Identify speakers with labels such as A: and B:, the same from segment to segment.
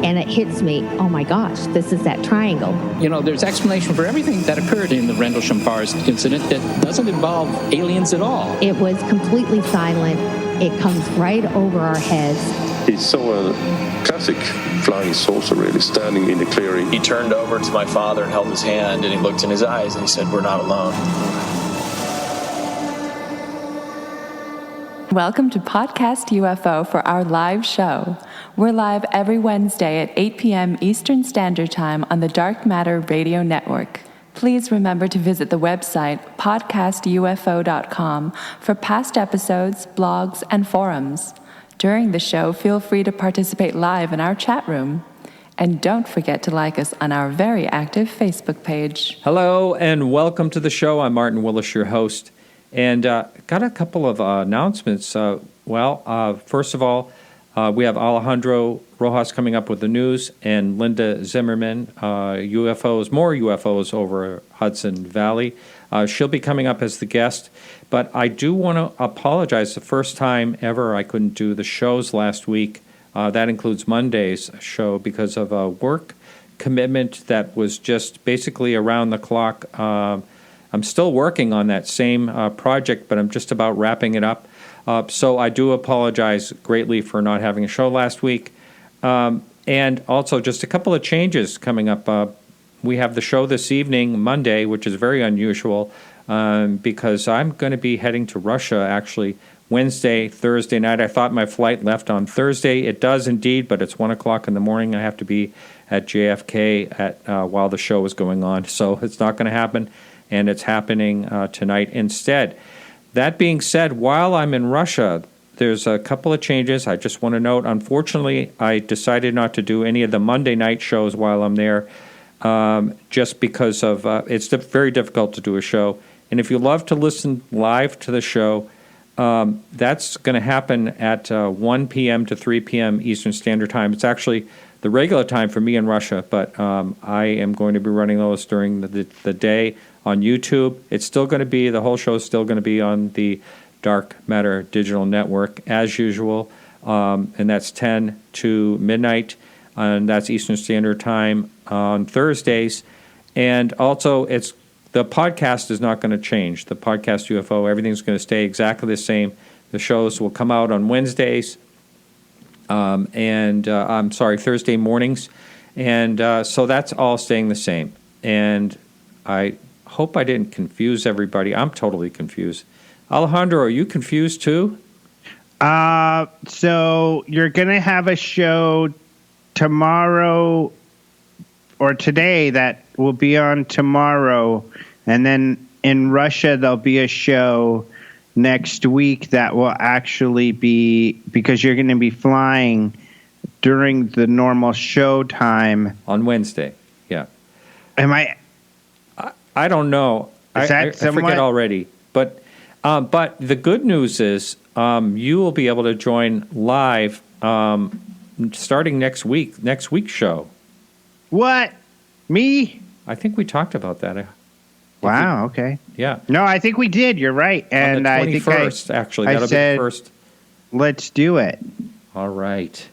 A: and it hits me, oh my gosh, this is that triangle.
B: You know, there's explanation for everything that occurred in the Rendlesham Forest incident that doesn't involve aliens at all.
A: It was completely silent. It comes right over our heads.
C: He saw a classic flying saucer really standing in the clearing.
D: He turned over to my father and held his hand, and he looked in his eyes and he said, "We're not alone."
E: Welcome to Podcast UFO for our live show. We're live every Wednesday at 8 p.m. Eastern Standard Time on the Dark Matter Radio Network. Please remember to visit the website podcastufo.com for past episodes, blogs, and forums. During the show, feel free to participate live in our chat room. And don't forget to like us on our very active Facebook page.
F: Hello, and welcome to the show. I'm Martin Willis, your host. And got a couple of announcements. First of all, we have Alejandro Rojas coming up with the news, and Linda Zimmerman, UFOs, more UFOs over Hudson Valley. She'll be coming up as the guest. But I do want to apologize. The first time ever I couldn't do the shows last week. That includes Monday's show because of a work commitment that was just basically around the clock. I'm still working on that same project, but I'm just about wrapping it up. So I do apologize greatly for not having a show last week. And also just a couple of changes coming up. We have the show this evening, Monday, which is very unusual because I'm going to be heading to Russia, actually, Wednesday, Thursday night. I thought my flight left on Thursday. It does indeed, but it's 1 o'clock in the morning. I have to be at JFK while the show is going on. So it's not going to happen. And it's happening tonight instead. That being said, while I'm in Russia, there's a couple of changes. I just want to note, unfortunately, I decided not to do any of the Monday night shows while I'm there, just because of it's very difficult to do a show. And if you love to listen live to the show, that's going to happen at 1 p.m. to 3 p.m. Eastern Standard Time. It's actually the regular time for me in Russia, but I am going to be running those during the day on YouTube. It's still going to be, the whole show is still going to be on the Dark Matter Digital Network as usual, and that's 10 to midnight, and that's Eastern Standard Time on Thursdays. And also, the podcast is not going to change. The podcast UFO, everything's going to stay exactly the same. The shows will come out on Wednesdays, Thursday mornings, and so that's all staying the same. And I hope I didn't confuse everybody. I'm totally confused. Alejandro, are you confused too?
G: So you're going to have a show tomorrow or today that will be on tomorrow, and then in Russia there'll be a show next week that will actually be, because you're going to be flying during the normal show time.
F: On Wednesday, yeah.
G: Am I...
F: I don't know. I forget already. But the good news is you will be able to join live starting next week's show.
G: What? Me?
F: I think we talked about that.
G: Wow, okay.
F: Yeah.
G: No, I think we did. You're right. And
F: on the 21st,
G: I think
F: that'll be the first.
G: Let's do it.
F: All right.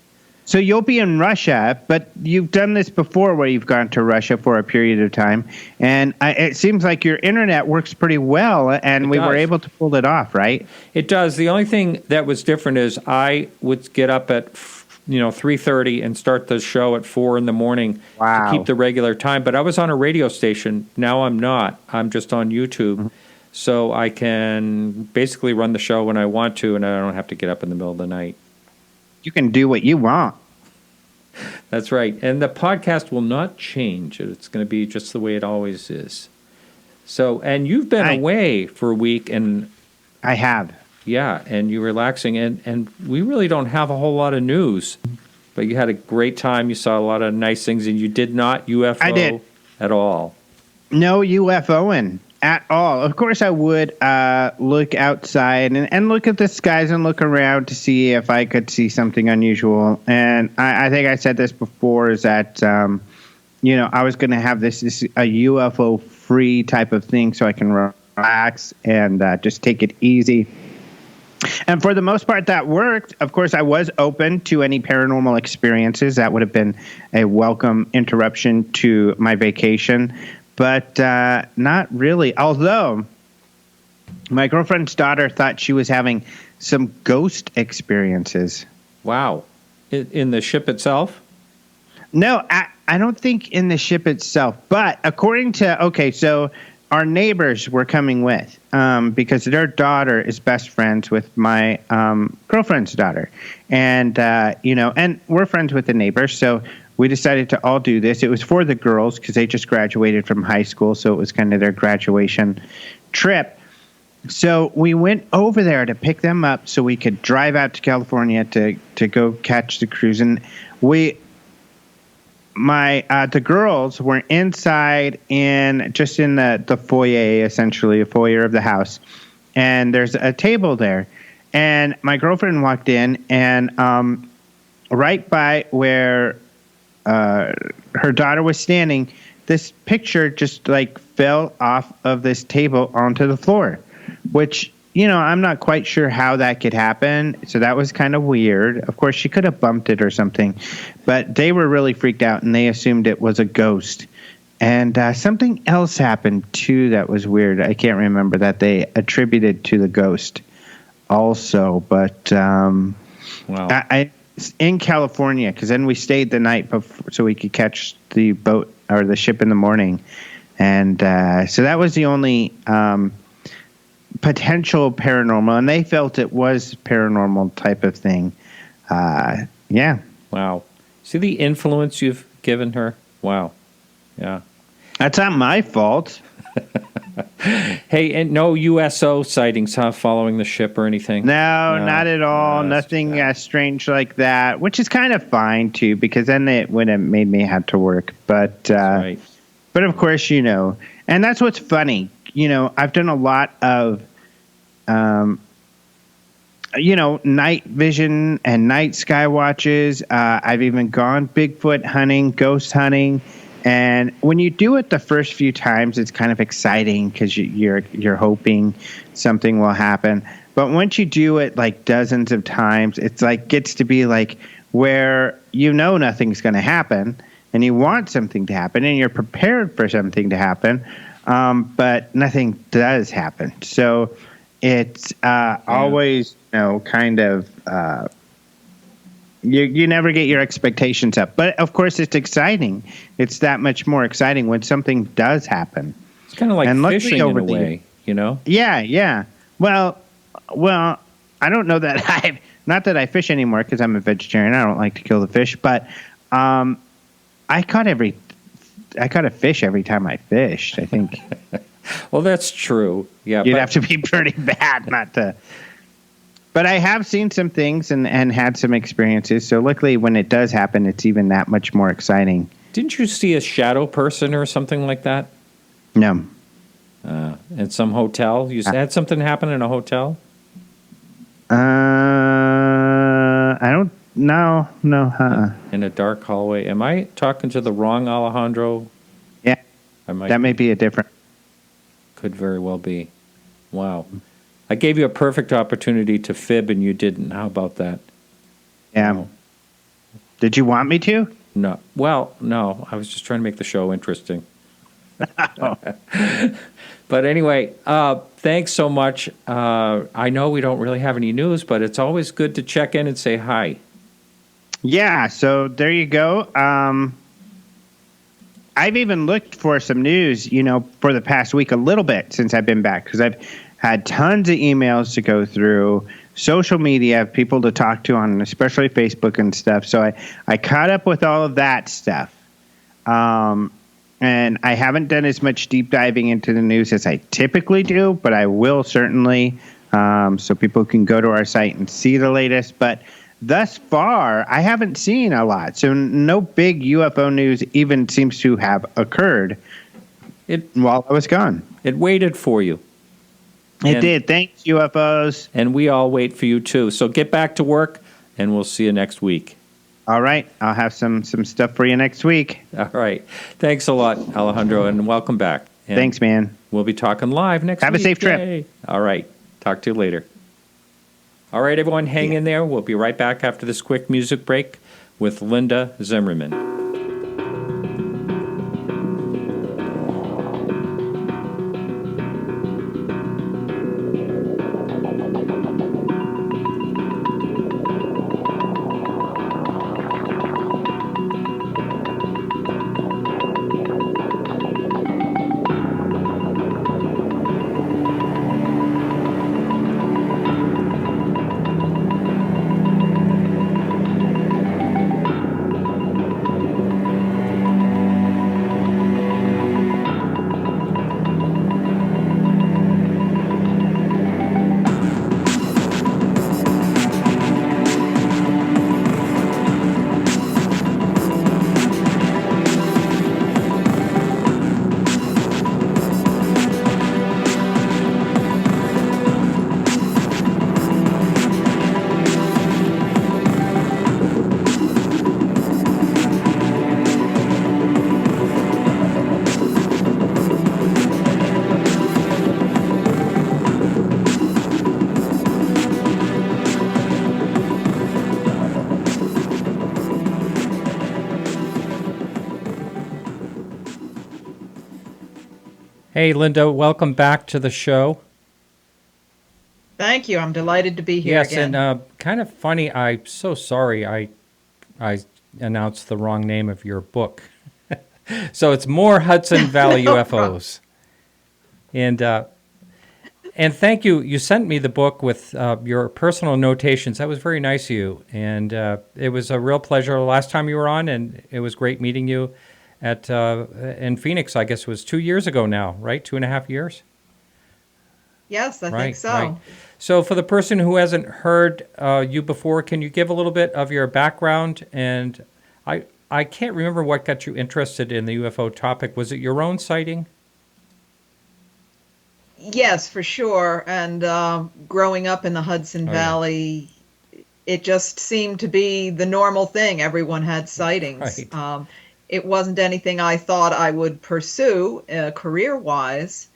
G: So you'll be in Russia, but you've done this before where you've gone to Russia for a period of time, and it seems like your internet works pretty well, and we were able to pull it off, right?
F: It does. The only thing that was different is I would get up at 3:30 and start the show at 4 in the morning to keep the regular time. But I was on a radio station. Now I'm not. I'm just on YouTube. Mm-hmm. So I can basically run the show when I want to, and I don't have to get up in the middle of the night.
G: You can do what you want.
F: That's right. And the podcast will not change. It's going to be just the way it always is. So, and you've been away for a week, and
G: I have.
F: Yeah, and you're relaxing, and we really don't have a whole lot of news. But you had a great time. You saw a lot of nice things, and you did not UFO at all.
G: No UFOing at all. Of course, I would look outside and look at the skies and look around to see if I could see something unusual. And I think I said this before, is that, I was going to have this a UFO-free type of thing so I can relax and just take it easy. And for the most part, that worked. Of course, I was open to any paranormal experiences. That would have been a welcome interruption to my vacation. But not really. Although my girlfriend's daughter thought she was having some ghost experiences.
F: Wow. In the ship itself?
G: No, I don't think in the ship itself. But according to, so our neighbors were coming with because their daughter is best friends with my girlfriend's daughter. And, and we're friends with the neighbors. So we decided to all do this. It was for the girls because they just graduated from high school. So it was kind of their graduation trip. So we went over there to pick them up so we could drive out to California to go catch the cruise. And the girls were inside in the foyer, essentially a foyer of the house. And there's a table there. And my girlfriend walked in and right by where her daughter was standing, this picture just like fell off of this table onto the floor, which, I'm not quite sure how that could happen. So that was kind of weird. Of course, she could have bumped it or something, but they were really freaked out and they assumed it was a ghost. And something else happened too that was weird. I can't remember that they attributed to the ghost also, but
F: wow.
G: I in California, because then we stayed the night before so we could catch the boat or the ship in the morning. And so that was the only potential paranormal, and they felt it was paranormal type of thing. Yeah.
F: Wow. See the influence you've given her? Wow. Yeah.
G: That's not my fault.
F: Hey, and no USO sightings, following the ship or anything?
G: No, not at all.
F: No,
G: nothing strange like that, which is kind of fine, too, because then it would have made me have to work. But,
F: right.
G: But of course, and that's what's funny. I've done a lot of, night vision and night sky watches. I've even gone Bigfoot hunting, ghost hunting. And when you do it the first few times, it's kind of exciting because you're hoping something will happen. But once you do it like dozens of times, it's like gets to be like where nothing's going to happen and you want something to happen and you're prepared for something to happen, but nothing does happen. So it's always kind of you never get your expectations up. But, of course, it's exciting. It's that much more exciting when something does happen.
F: It's kind of like fishing in a way,
G: Yeah. Well, I don't know that not that I fish anymore because I'm a vegetarian. I don't like to kill the fish. But I caught a fish every time I fished, I think.
F: Well, that's true. Yeah,
G: You'd have to be pretty bad not to. But I have seen some things and had some experiences. So luckily, when it does happen, it's even that much more exciting.
F: Didn't you see a shadow person or something like that?
G: No.
F: At some hotel? You had something happen in a hotel?
G: I don't know. No.
F: In a dark hallway. Am I talking to the wrong Alejandro?
G: Yeah. That may be a different.
F: Could very well be. Wow. I gave you a perfect opportunity to fib and you didn't. How about that?
G: Yeah.
F: No.
G: Did you want me to?
F: No. Well, no. I was just trying to make the show interesting. But anyway, thanks so much. I know we don't really have any news, but it's always good to check in and say hi.
G: Yeah, so there you go. I've even looked for some news, for the past week a little bit since I've been back because I've had tons of emails to go through, social media, people to talk to on especially Facebook and stuff. So I caught up with all of that stuff. And I haven't done as much deep diving into the news as I typically do, but I will certainly, so people can go to our site and see the latest. But thus far, I haven't seen a lot. So no big UFO news even seems to have occurred while I was gone.
F: It waited for you.
G: It did. Thanks, UFOs.
F: And we all wait for you, too. So get back to work, and we'll see you next week.
G: All right. I'll have some stuff for you next week.
F: All right. Thanks a lot, Alejandro, and welcome back. And
G: thanks, man.
F: We'll be talking live next week.
G: Have a safe trip.
F: Yay. All right. Talk to you later. All right, everyone, hang in there. We'll be right back after this quick music break with Linda Zimmerman. Hey, Linda, welcome back to the show.
H: Thank you. I'm delighted to be here again.
F: Yes, and kind of funny, I'm so sorry I announced the wrong name of your book. So it's More Hudson Valley UFOs. And thank you. You sent me the book with your personal notations. That was very nice of you. And it was a real pleasure last time you were on, and it was great meeting you at in Phoenix. I guess it was 2 years ago now, right? 2.5 years?
H: Yes, I think so.
F: Right. So for the person who hasn't heard you before, can you give a little bit of your background? And I can't remember what got you interested in the UFO topic. Was it your own sighting?
H: Yes, for sure. And growing up in the Hudson Valley, it just seemed to be the normal thing. Everyone had sightings.
F: Right.
H: It wasn't anything I thought I would pursue career-wise,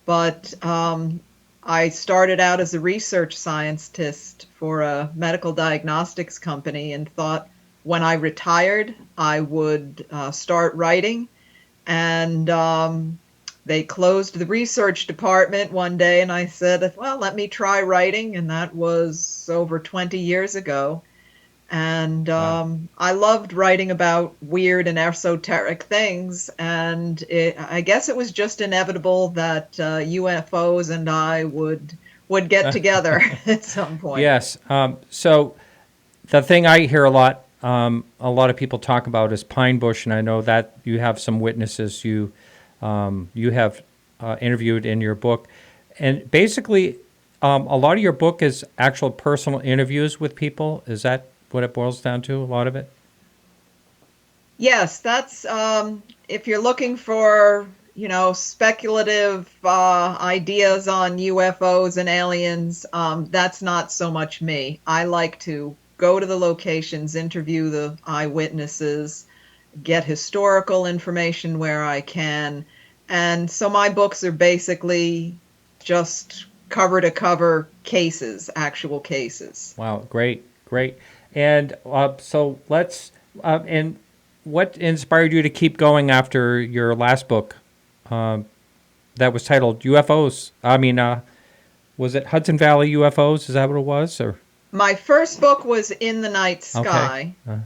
H: but I started out as a research scientist for a medical diagnostics company and thought when I retired, I would start writing. And they closed the research department one day, and I said, well, let me try writing. And that was over 20 years ago. And I loved writing about weird and esoteric things. And I guess it was just inevitable that UFOs and I would get together at some point.
F: Yes. So the thing I hear a lot of people talk about is Pine Bush, and I know that you have some witnesses you have interviewed in your book. And basically, a lot of your book is actual personal interviews with people. Is that what it boils down to, a lot of it?
H: Yes, that's if you're looking for, speculative ideas on UFOs and aliens, that's not so much me. I like to go to the locations, interview the eyewitnesses, get historical information where I can. And so my books are basically just cover to cover cases, actual cases.
F: Wow, great. And so let's, and what inspired you to keep going after your last book that was titled UFOs? I mean, was it Hudson Valley UFOs? Is that what it was? Or
H: my first book was In the Night Sky,
F: okay.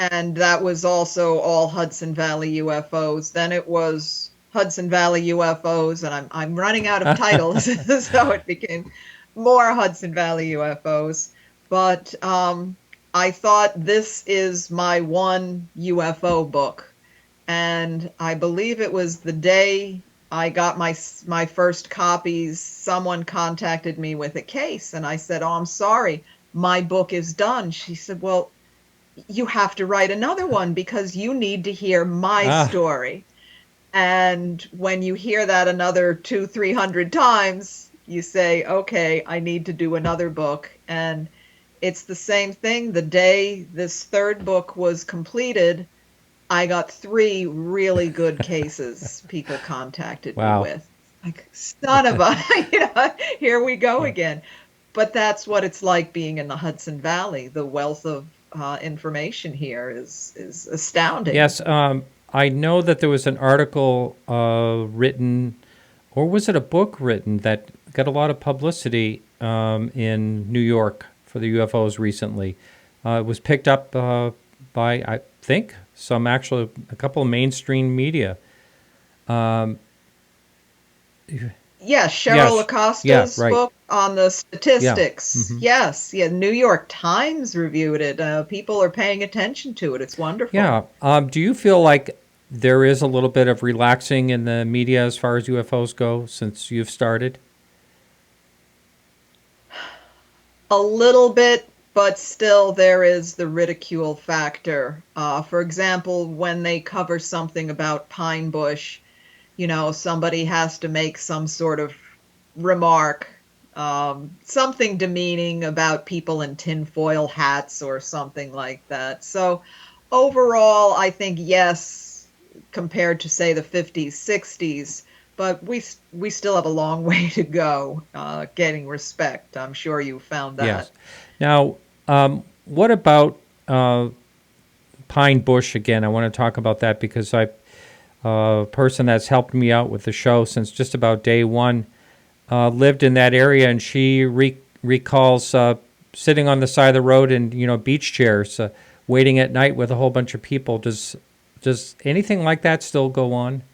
H: And that was also all Hudson Valley UFOs. Then it was Hudson Valley UFOs, and I'm running out of titles, so it became More Hudson Valley UFOs. But I thought this is my one UFO book, and I believe it was the day I got my first copies, someone contacted me with a case, and I said, oh, I'm sorry, my book is done. She said, well, you have to write another one because you need to hear my story. And when you hear that another 200-300 times, you say, okay, I need to do another book. And it's the same thing. The day this third book was completed, I got 3 really good cases people contacted me with. Like, son of a, here we go again. But that's what it's like being in the Hudson Valley. The wealth of information here is astounding.
F: Yes, I know that there was an article written, or was it a book written, that got a lot of publicity in New York for the UFOs recently. It was picked up by, I think, a couple of mainstream media.
H: Yes, Cheryl Acosta's
F: right.
H: book on the statistics.
F: Yeah. Mm-hmm.
H: Yes, yeah. New York Times reviewed it. People are paying attention to it. It's wonderful.
F: Yeah. Do you feel like there is a little bit of relaxing in the media as far as UFOs go since you've started?
H: A little bit, but still there is the ridicule factor. For example, when they cover something about Pine Bush, somebody has to make some sort of remark, something demeaning about people in tinfoil hats or something like that. So overall, I think yes, compared to, say, the 50s, 60s, but we still have a long way to go getting respect. I'm sure you found that.
F: Yes. Now, what about Pine Bush again? I want to talk about that because a person that's helped me out with the show since just about day one lived in that area, and she recalls sitting on the side of the road in beach chairs, waiting at night with a whole bunch of people. Does anything like that still go on?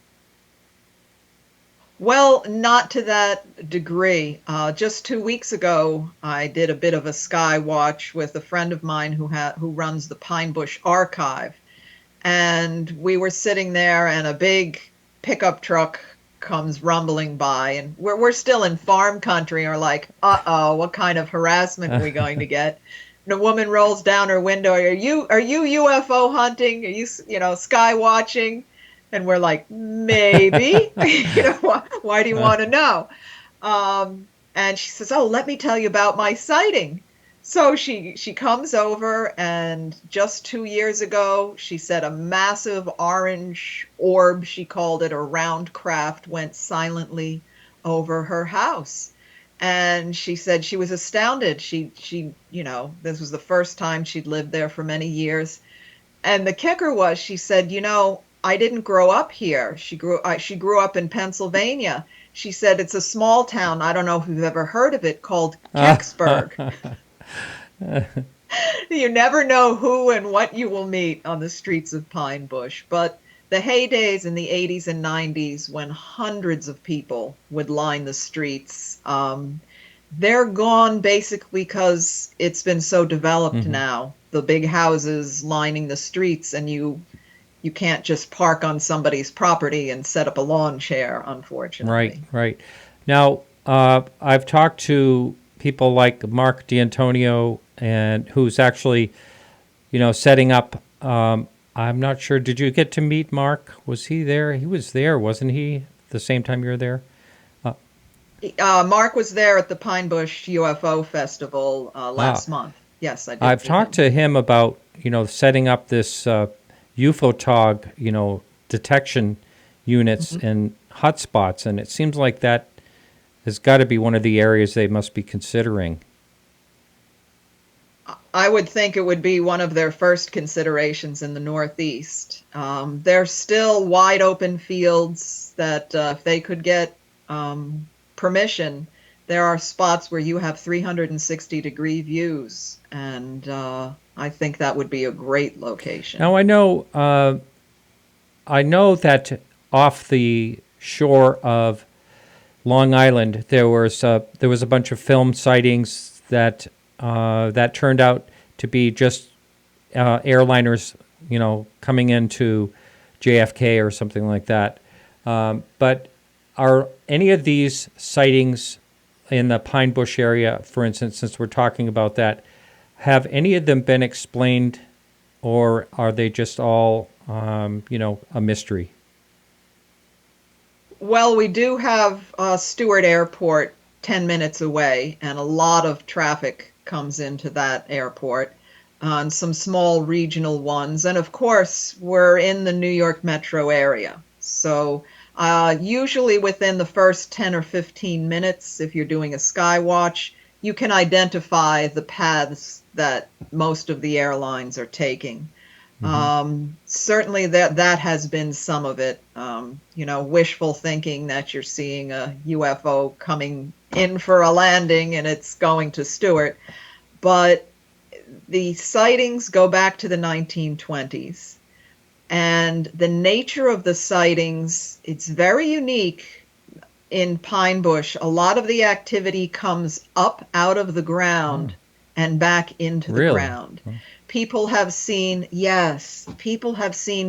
H: Well, not to that degree. Just 2 weeks ago, I did a bit of a sky watch with a friend of mine who runs the Pine Bush Archive. And we were sitting there, and a big pickup truck comes rumbling by, and we're still in farm country, and we're like, uh-oh, what kind of harassment are we going to get? And a woman rolls down her window, are you UFO hunting? Are you sky watching? And we're like, maybe. Why do you want to know? And she says, oh, let me tell you about my sighting. So she comes over, and just 2 years ago, she said a massive orange orb, she called it, a round craft, went silently over her house. And she said she was astounded. She this was the first time she'd lived there for many years. And the kicker was, she said, I didn't grow up here. She grew up in Pennsylvania. She said it's a small town. I don't know if you've ever heard of it, called Kecksburg. You never know who and what you will meet on the streets of Pine Bush. But the heydays in the 80s and 90s, when hundreds of people would line the streets, they're gone basically because it's been so developed now. The big houses lining the streets, and you can't just park on somebody's property and set up a lawn chair, unfortunately.
F: Right. Now, I've talked to people like Mark D'Antonio, and who's actually, setting up. I'm not sure. Did you get to meet Mark? Was he there? He was there, wasn't he? The same time you were there.
H: Mark was there at the Pine Bush UFO Festival last month. Yes, I did.
F: I've talked to him about setting up this UFOTOG, detection units and hotspots, and it seems like that has got to be one of the areas they must be considering.
H: I would think it would be one of their first considerations in the Northeast. There's still wide open fields that if they could get permission, there are spots where you have 360-degree views, and I think that would be a great location.
F: Now, I know that off the shore of Long Island, there was a bunch of film sightings that turned out to be just airliners, coming into JFK or something like that. But are any of these sightings in the Pine Bush area, for instance, since we're talking about that, have any of them been explained, or are they just all, a mystery?
H: Well, we do have Stewart Airport 10 minutes away, and a lot of traffic comes into that airport, and some small regional ones. And of course, we're in the New York metro area. So usually within the first 10 or 15 minutes, if you're doing a sky watch, you can identify the paths that most of the airlines are taking. Certainly that has been some of it. Wishful thinking that you're seeing a UFO coming in for a landing and it's going to Stewart. But the sightings go back to the 1920s. And the nature of the sightings, it's very unique in Pine Bush. A lot of the activity comes up out of the ground and back into the ground. People have seen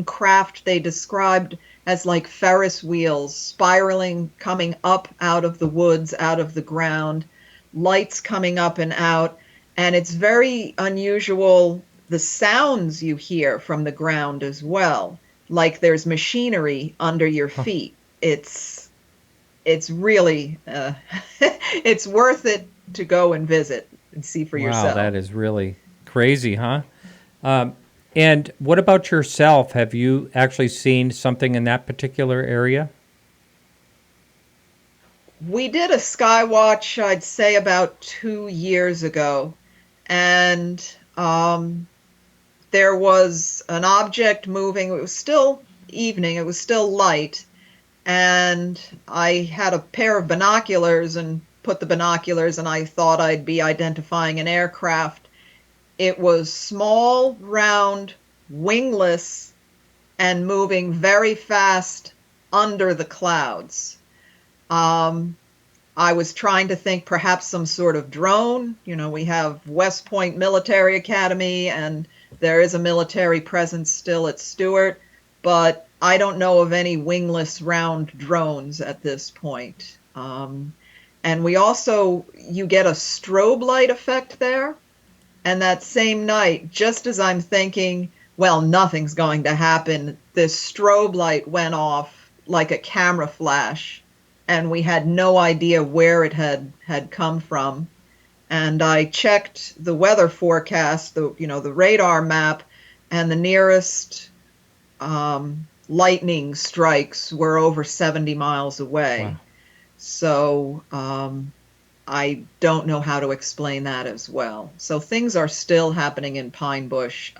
H: craft they described as like Ferris wheels spiraling, coming up out of the woods, out of the ground, lights coming up and out. And it's very unusual, the sounds you hear from the ground as well, like there's machinery under your feet. It's really, it's worth it to go and visit and see for yourself.
F: Wow, that is really crazy, huh? And what about yourself? Have you actually seen something in that particular area?
H: We did a sky watch, I'd say about 2 years ago, and there was an object moving. It was still evening, it was still light, and I had a pair of binoculars and put the binoculars, and I thought I'd be identifying an aircraft. It was small, round, wingless, and moving very fast under the clouds. I was trying to think perhaps some sort of drone. We have West Point Military Academy, and there is a military presence still at Stewart, but I don't know of any wingless round drones at this point. And we also, you get a strobe light effect there. And that same night, just as I'm thinking, well, nothing's going to happen, this strobe light went off like a camera flash, and we had no idea where it had come from. And I checked the weather forecast, the radar map, and the nearest lightning strikes were over 70 miles away. Wow. So I don't know how to explain that as well. So things are still happening in Pine Bush,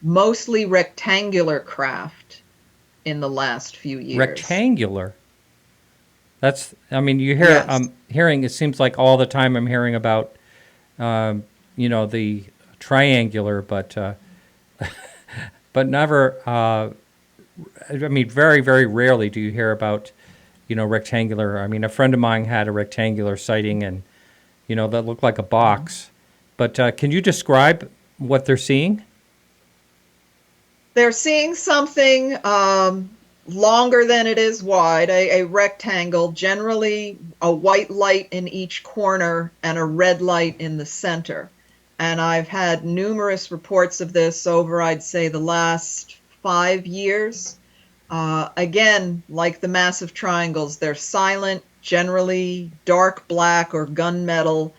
H: mostly rectangular craft in the last few years.
F: Rectangular? You hear, yes. I'm hearing, it seems like all the time I'm hearing about, the triangular, but never, very, very rarely do you hear about rectangular. A friend of mine had a rectangular sighting and, that looked like a box. But can you describe what they're seeing?
H: They're seeing something longer than it is wide, a rectangle, generally a white light in each corner and a red light in the center. And I've had numerous reports of this over, I'd say, the last 5 years. Again, like the massive triangles, they're silent, generally dark black or gunmetal.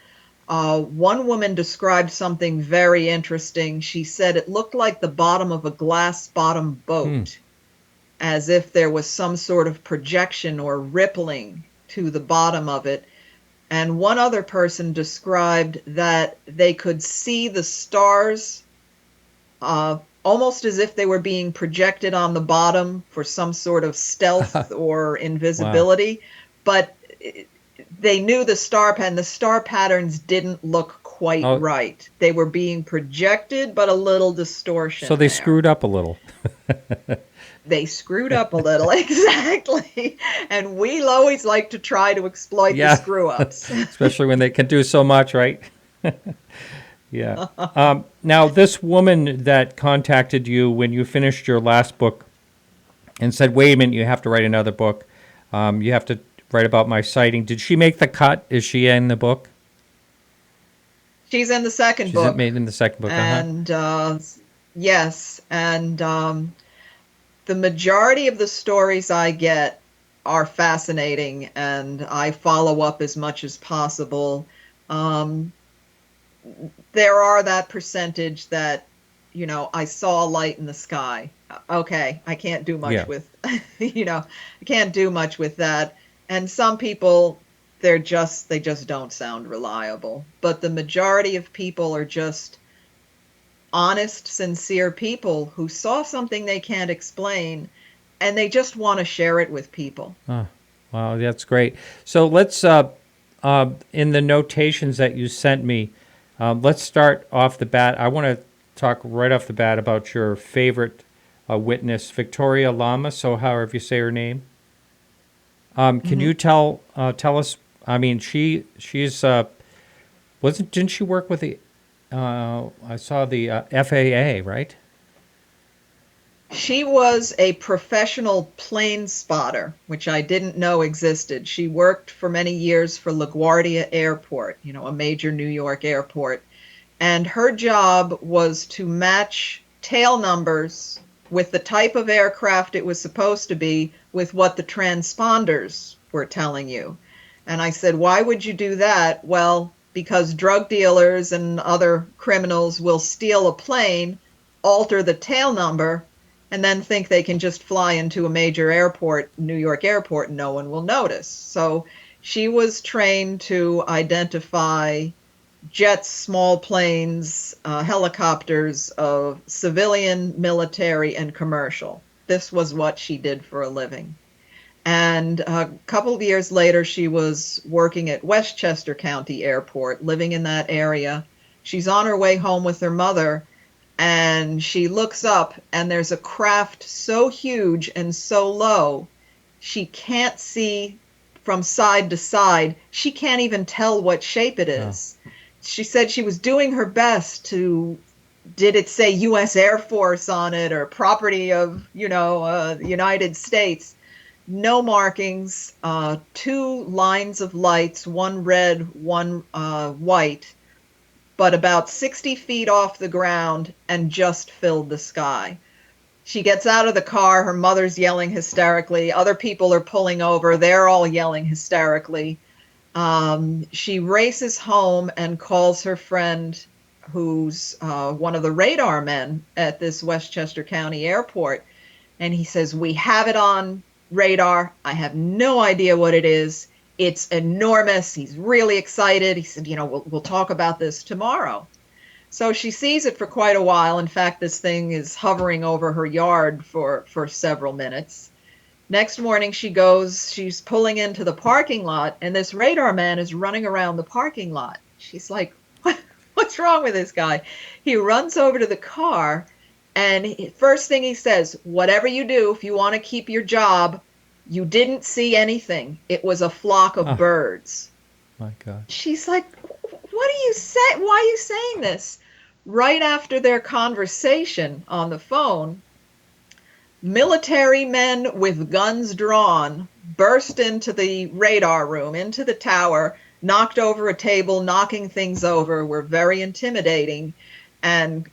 H: One woman described something very interesting. She said it looked like the bottom of a glass-bottom boat, as if there was some sort of projection or rippling to the bottom of it. And one other person described that they could see the stars almost as if they were being projected on the bottom for some sort of stealth or invisibility. Wow. But they knew the star patterns didn't look quite right. They were being projected, but a little distortion.
F: So they screwed up a little.
H: They screwed up a little, exactly. And we always like to try to exploit the screw-ups.
F: Especially when they can do so much, right? Yeah. Now, this woman that contacted you when you finished your last book and said, wait a minute, you have to write another book. You have to write about my sighting. Did she make the cut? Is she in the book?
H: She's in the second book.
F: She's made in the second book,
H: And, yes. And the majority of the stories I get are fascinating, and I follow up as much as possible. There are that percentage that, I saw a light in the sky. Okay, I can't do much with, I can't do much with that. And some people they just don't sound reliable. But the majority of people are just honest, sincere people who saw something they can't explain, and they just want to share it with people.
F: Oh, wow, that's great. So let's, in the notations that you sent me, let's start off the bat. I want to talk right off the bat about your favorite witness, Victoria Lama, so however you say her name. Can you tell us, I mean, she's, didn't she work with the, I saw the FAA, right?
H: She was a professional plane spotter, which I didn't know existed. She worked for many years for LaGuardia Airport, a major New York airport. And her job was to match tail numbers with the type of aircraft it was supposed to be with what the transponders were telling you. And I said, why would you do that? Well, because drug dealers and other criminals will steal a plane, alter the tail number, and then think they can just fly into a major airport, New York airport, and no one will notice. So she was trained to identify jets, small planes, helicopters of civilian, military, and commercial. This was what she did for a living. And a couple of years later, she was working at Westchester County Airport, living in that area. She's on her way home with her mother, and she looks up, and there's a craft so huge and so low, she can't see from side to side. She can't even tell what shape it is. Oh. She said she was doing her best to, did it say U.S. Air Force on it or property of, the United States? No markings, 2 lines of lights, one red, one white, but about 60 feet off the ground and just filled the sky. She gets out of the car. Her mother's yelling hysterically. Other people are pulling over. They're all yelling hysterically. She races home and calls her friend, who's one of the radar men at this Westchester County Airport. And he says, we have it on radar. I have no idea what it is. It's enormous. He's really excited. He said, we'll talk about this tomorrow. So she sees it for quite a while. In fact, this thing is hovering over her yard for several minutes. Next morning she's pulling into the parking lot, and this radar man is running around the parking lot. She's like, what's wrong with this guy? He runs over to the car, and first thing he says, whatever you do, if you want to keep your job, you didn't see anything. It was a flock of birds.
F: My God.
H: She's like, what are you saying? Why are you saying this? Right after their conversation on the phone, military men with guns drawn burst into the radar room, into the tower, knocked over a table, knocking things over, were very intimidating, and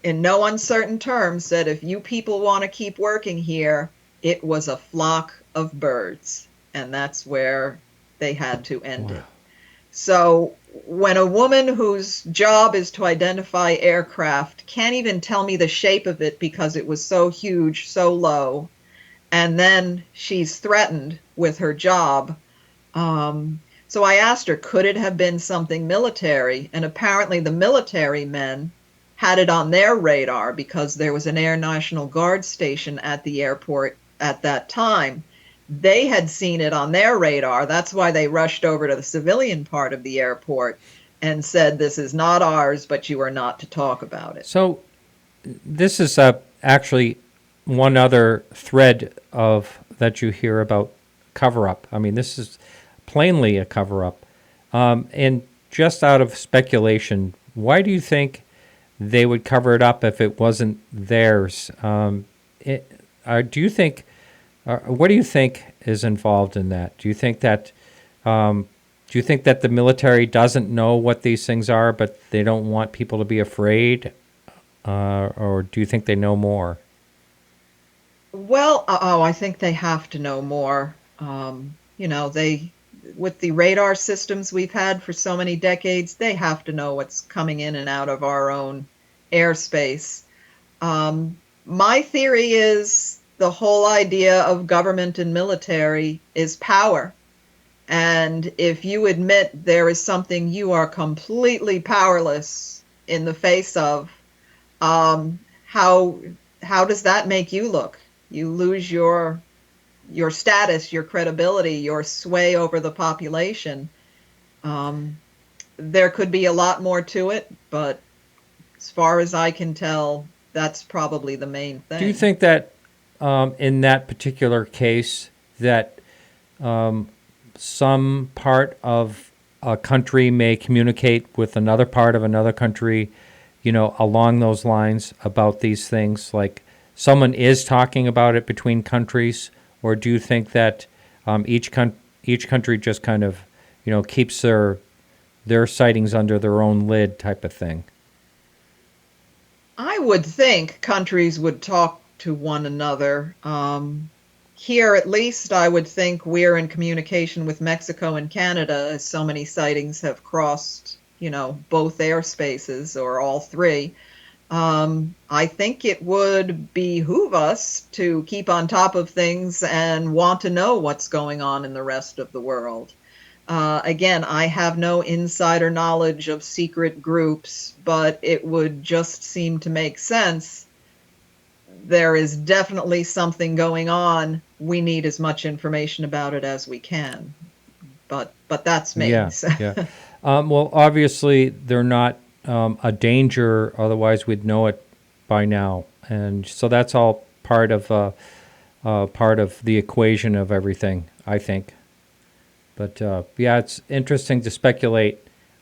H: in no uncertain terms said, if you people want to keep working here, it was a flock of birds. And that's where they had to end it. So when a woman whose job is to identify aircraft can't even tell me the shape of it because it was so huge, so low, and then she's threatened with her job. So I asked her, could it have been something military? And apparently the military men had it on their radar because there was an Air National Guard station at the airport at that time. They had seen it on their radar. That's why they rushed over to the civilian part of the airport and said, this is not ours, but you are not to talk about it.
F: So this is actually one other thread that you hear about cover-up. I mean, this is plainly a cover-up. And just out of speculation, why do you think they would cover it up if it wasn't theirs? What do you think is involved in that? Do you think that the military doesn't know what these things are, but they don't want people to be afraid, or do you think they know more?
H: Well, I think they have to know more. With the radar systems we've had for so many decades, they have to know what's coming in and out of our own airspace. My theory is the whole idea of government and military is power. And if you admit there is something you are completely powerless in the face of, how does that make you look? You lose your status, your credibility, your sway over the population. There could be a lot more to it, but as far as I can tell, that's probably the main thing.
F: Do you think that in that particular case that some part of a country may communicate with another part of another country, along those lines about these things? Like someone is talking about it between countries, or do you think that each country just kind of, keeps their sightings under their own lid type of thing?
H: I would think countries would talk to one another. Here, at least, I would think we're in communication with Mexico and Canada, as so many sightings have crossed, both airspaces or all three. I think it would behoove us to keep on top of things and want to know what's going on in the rest of the world. Again, I have no insider knowledge of secret groups, but it would just seem to make sense. There is definitely something going on. We need as much information about it as we can. But that's me.
F: Yeah, yeah. Well, obviously, they're not a danger. Otherwise, we'd know it by now. And so that's all part of the equation of everything, I think. But yeah, it's interesting to speculate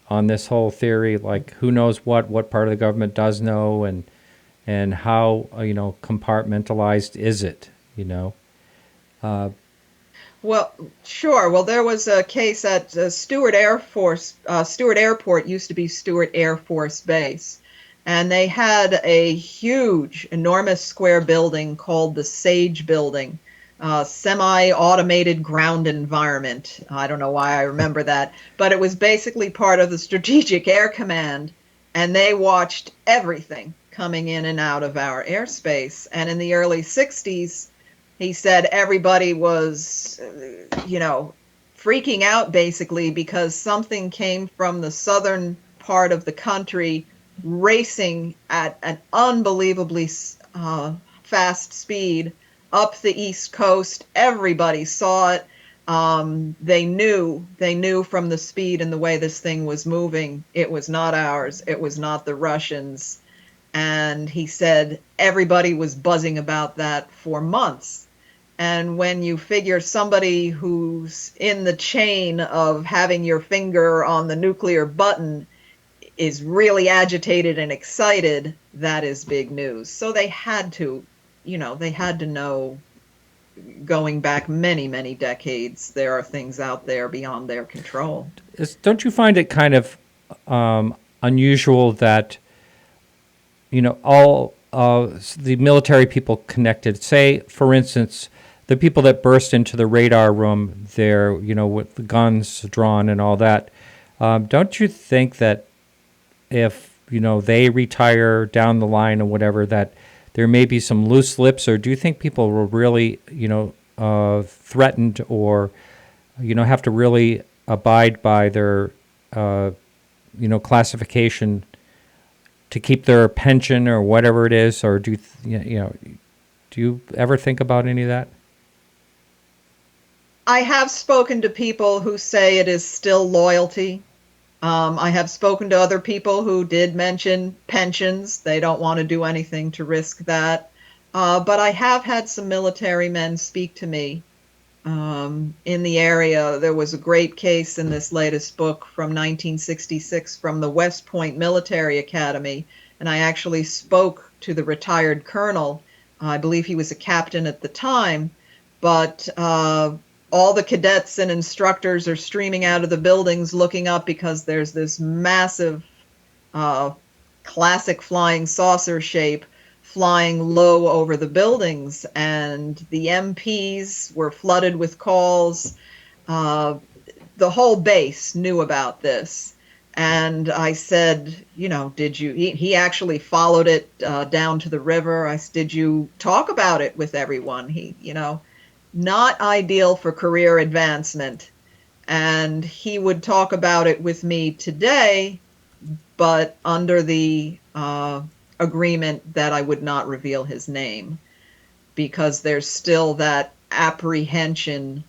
F: on this whole theory. Like, who knows what part of the government does know, and how compartmentalized is it?
H: Well, sure. Well, there was a case at Stewart Airport used to be Stewart Air Force Base, and they had a huge, enormous square building called the Sage Building. Semi-automated ground environment. I don't know why I remember that, but it was basically part of the Strategic Air Command, and they watched everything coming in and out of our airspace. And in the early 60s, he said everybody was, freaking out basically because something came from the southern part of the country racing at an unbelievably fast speed up the East Coast. Everybody saw it. They knew from the speed and the way this thing was moving, it was not ours. It was not the Russians. And he said everybody was buzzing about that for months. And when you figure somebody who's in the chain of having your finger on the nuclear button is really agitated and excited, that is big news. So they had to know, going back many, many decades, there are things out there beyond their control.
F: Don't you find it kind of unusual that, all the military people connected, say, for instance, the people that burst into the radar room there, with the guns drawn and all that, don't you think that if, they retire down the line or whatever, that there may be some loose lips, or do you think people were really, threatened, or, have to really abide by their, classification to keep their pension or whatever it is, or do you ever think about any of that?
H: I have spoken to people who say it is still loyalty. I have spoken to other people who did mention pensions. They don't want to do anything to risk that. But I have had some military men speak to me in the area. There was a great case in this latest book from 1966 from the West Point Military Academy, and I actually spoke to the retired colonel. I believe he was a captain at the time, but all the cadets and instructors are streaming out of the buildings looking up because there's this massive classic flying saucer shape flying low over the buildings, and the MPs were flooded with calls. The whole base knew about this. And I said, did you, he actually followed it down to the river. I said, did you talk about it with everyone? He, not ideal for career advancement. and he would talk about it with me today, but under the agreement that I would not reveal his name, because there's still that apprehension.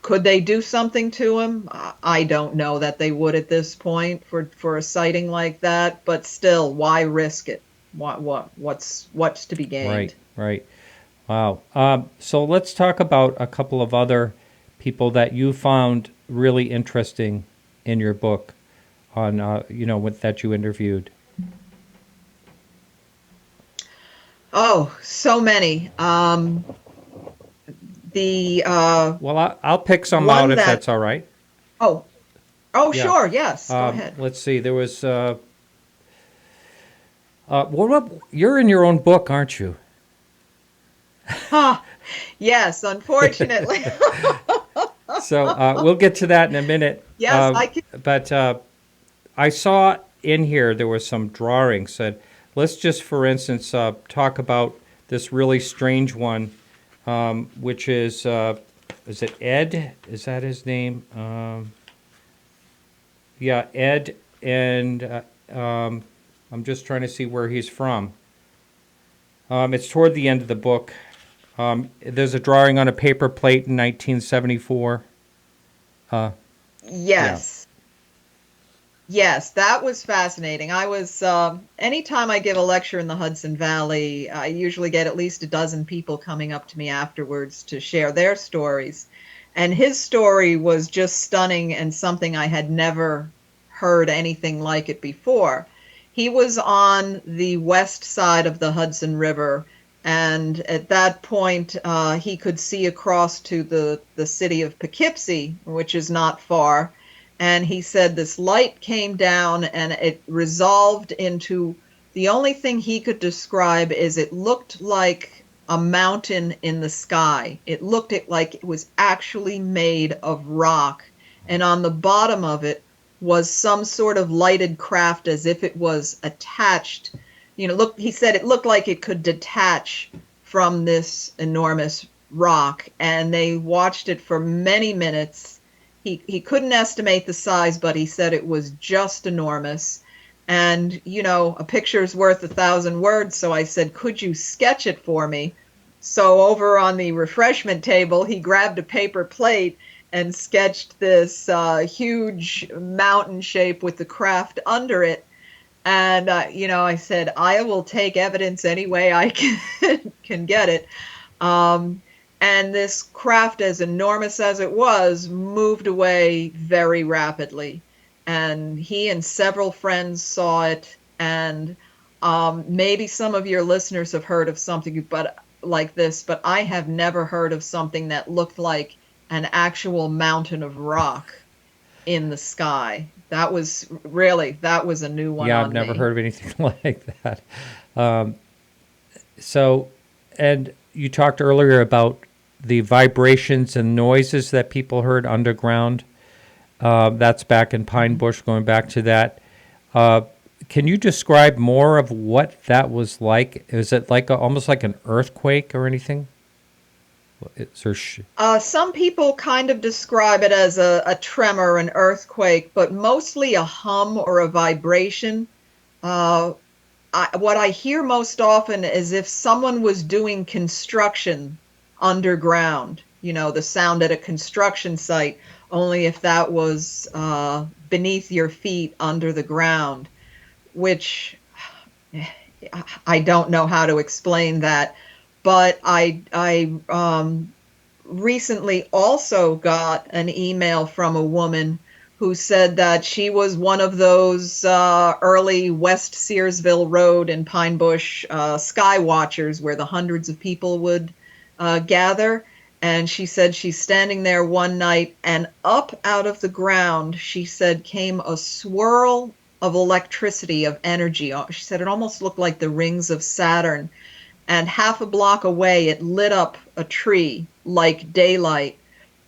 H: Could they do something to him? I don't know that they would at this point for a sighting like that, but still, why risk it? What's to be gained?
F: Right. Wow. So let's talk about a couple of other people that you found really interesting in your book on, that you interviewed.
H: Oh, so many. Well,
F: I'll pick some out if that's all right.
H: Oh,
F: Yeah.
H: Sure, yes. Go ahead.
F: Let's see. There was. You're in your own book, aren't you?
H: Yes, unfortunately.
F: So we'll get to that in a minute.
H: Yes, I can.
F: But I saw in here there was some drawings. Let's just, for instance, talk about this really strange one, which is it Ed? Is that his name? Yeah, Ed, and I'm just trying to see where he's from. It's toward the end of the book. There's a drawing on a paper plate in 1974.
H: Yes. Yes, that was fascinating. I was, anytime I give a lecture in the Hudson Valley, I usually get at least a dozen people coming up to me afterwards to share their stories. And his story was just stunning and something I had never heard anything like it before. He was on the west side of the Hudson River, and at that point, he could see across to the city of Poughkeepsie, which is not far. And he said this light came down and it resolved into, the only thing he could describe is it looked like a mountain in the sky. It looked like it was actually made of rock. And on the bottom of it was some sort of lighted craft as if it was attached. He said it looked like it could detach from this enormous rock. And they watched it for many minutes. He couldn't estimate the size, but he said it was just enormous. And, a picture's worth 1,000 words. So I said, could you sketch it for me? So over on the refreshment table, he grabbed a paper plate and sketched this huge mountain shape with the craft under it. And, I said, I will take evidence any way I can get it. And this craft, as enormous as it was, moved away very rapidly. And he and several friends saw it. And maybe some of your listeners have heard of something like this, but I have never heard of something that looked like an actual mountain of rock in the sky. That was a new one.
F: Yeah, I've never heard of anything like that. And you talked earlier about the vibrations and noises that people heard underground. That's back in Pine Bush, going back to that. Can you describe more of what that was like? Is it like almost like an earthquake or anything?
H: Some people kind of describe it as a tremor, an earthquake, but mostly a hum or a vibration. What I hear most often is if someone was doing construction underground, the sound at a construction site, only if that was beneath your feet under the ground, which I don't know how to explain that. But I recently also got an email from a woman who said that she was one of those early West Searsville Road and Pine Bush sky watchers where the hundreds of people would gather. And she said she's standing there one night and up out of the ground, she said, came a swirl of electricity, of energy. She said it almost looked like the rings of Saturn. And half a block away, it lit up a tree like daylight.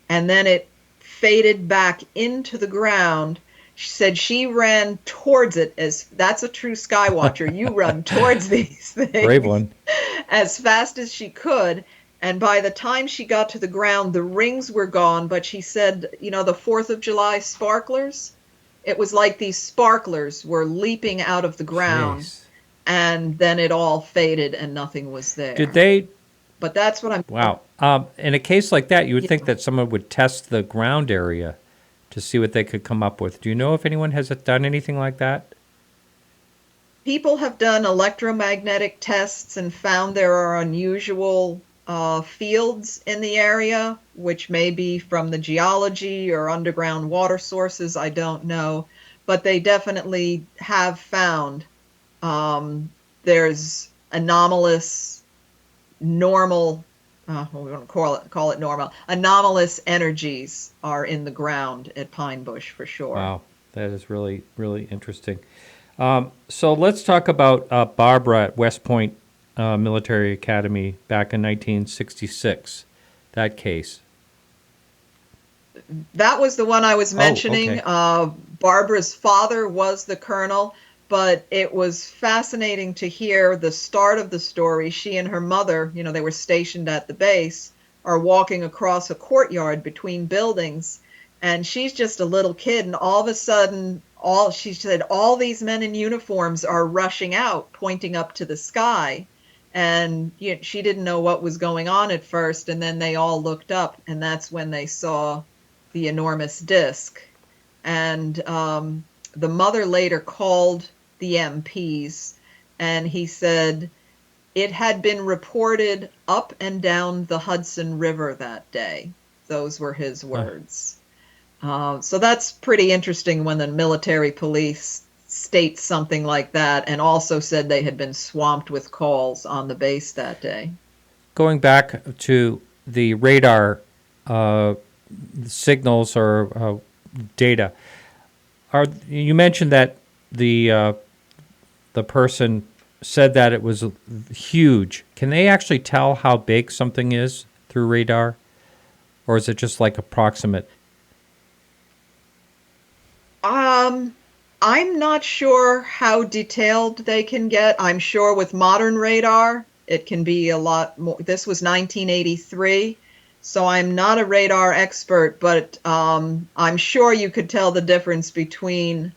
H: And then it faded back into the ground. She said she ran towards it that's a true sky watcher. You run towards these things.
F: Brave one.
H: As fast as she could. And by the time she got to the ground, the rings were gone, but she said, the 4th of July sparklers, it was like these sparklers were leaping out of the ground.
F: Jeez.
H: And then it all faded and nothing was there.
F: Did they?
H: But that's what I'm...
F: Wow. In a case like that, you would think that someone would test the ground area to see what they could come up with. Do you know if anyone has done anything like that?
H: People have done electromagnetic tests and found there are unusual fields in the area, which may be from the geology or underground water sources. I don't know. But they definitely have found there's anomalous, normal, we won't call it normal, anomalous energies are in the ground at Pine Bush for sure.
F: Wow, that is really, really interesting. So let's talk about Barbara at West Point Military Academy back in 1966, that case.
H: That was the one I was mentioning.
F: Okay.
H: Barbara's father was the colonel, but it was fascinating to hear the start of the story. She and her mother, they were stationed at the base, are walking across a courtyard between buildings, and she's just a little kid, and all of a sudden, she said, all these men in uniforms are rushing out, pointing up to the sky. And she didn't know what was going on at first, and then they all looked up, and that's when they saw the enormous disc. And the mother later called the MPs, and he said it had been reported up and down the Hudson River that day. Those were his words. So that's pretty interesting when the military police states something like that, and also said they had been swamped with calls on the base that day.
F: Going back to the radar signals or data, you mentioned that the person said that it was huge. Can they actually tell how big something is through radar, or is it just like approximate?
H: I'm not sure how detailed they can get. I'm sure with modern radar, it can be a lot more. This was 1983, so I'm not a radar expert, but I'm sure you could tell the difference between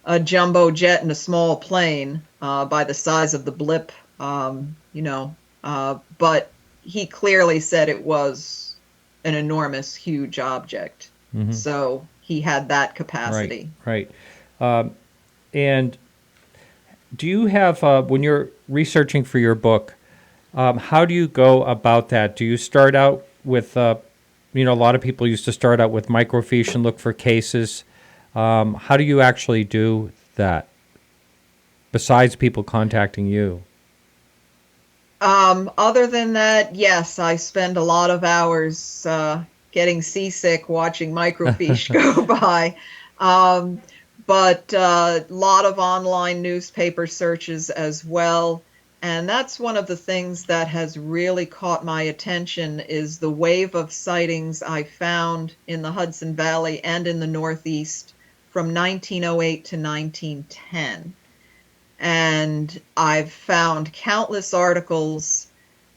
H: a jumbo jet and a small plane by the size of the blip, but he clearly said it was an enormous, huge object. Mm-hmm. So he had that capacity.
F: Right. And do you have, when you're researching for your book, how do you go about that? Do you start out with, a lot of people used to start out with microfiche and look for cases. How do you actually do that, besides people contacting you?
H: Other than that, yes, I spend a lot of hours getting seasick watching microfiche go by. But a lot of online newspaper searches as well. And that's one of the things that has really caught my attention is the wave of sightings I found in the Hudson Valley and in the Northeast from 1908 to 1910. And I've found countless articles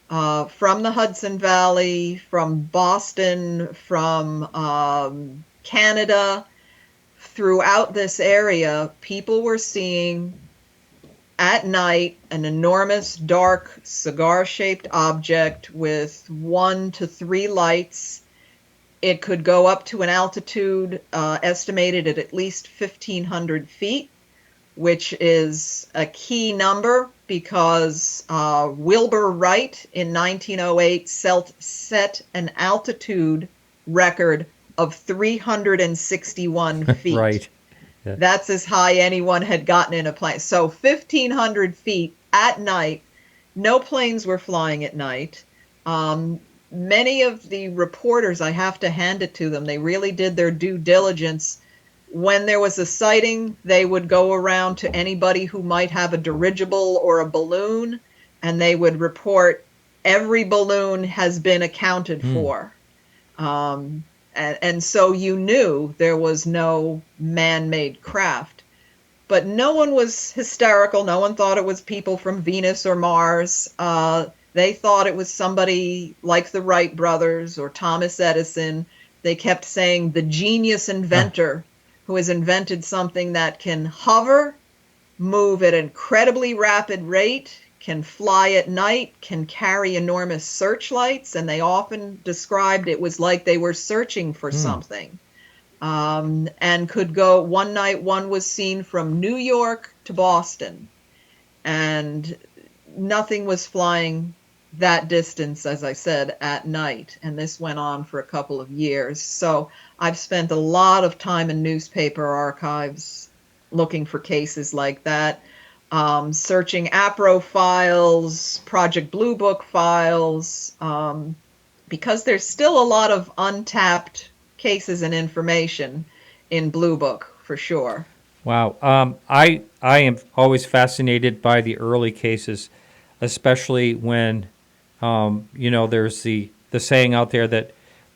H: from the Hudson Valley, from Boston, from Canada. Throughout this area, people were seeing at night an enormous dark cigar-shaped object with 1 to 3 lights. It could go up to an altitude estimated at least 1,500 feet, which is a key number because Wilbur Wright in 1908 set an altitude record of 361 feet.
F: Right. Yeah.
H: That's as high anyone had gotten in a plane. So 1,500 feet at night. No planes were flying at night. Many of the reporters, I have to hand it to them, they really did their due diligence. When there was a sighting, they would go around to anybody who might have a dirigible or a balloon, and they would report every balloon has been accounted for. And so you knew there was no man-made craft. But no one was hysterical. No one thought it was people from Venus or Mars. They thought it was somebody like the Wright brothers or Thomas Edison. They kept saying the genius inventor who has invented something that can hover, move at an incredibly rapid rate, can fly at night, can carry enormous searchlights, and they often described it was like they were searching for something. And could go, one night one was seen from New York to Boston, and nothing was flying that distance, as I said, at night. And this went on for a couple of years. So I've spent a lot of time in newspaper archives looking for cases like that, searching APRO files, Project Blue Book files, because there's still a lot of untapped cases and information in Blue Book, for sure.
F: Wow. I am always fascinated by the early cases, especially when, there's the saying out there that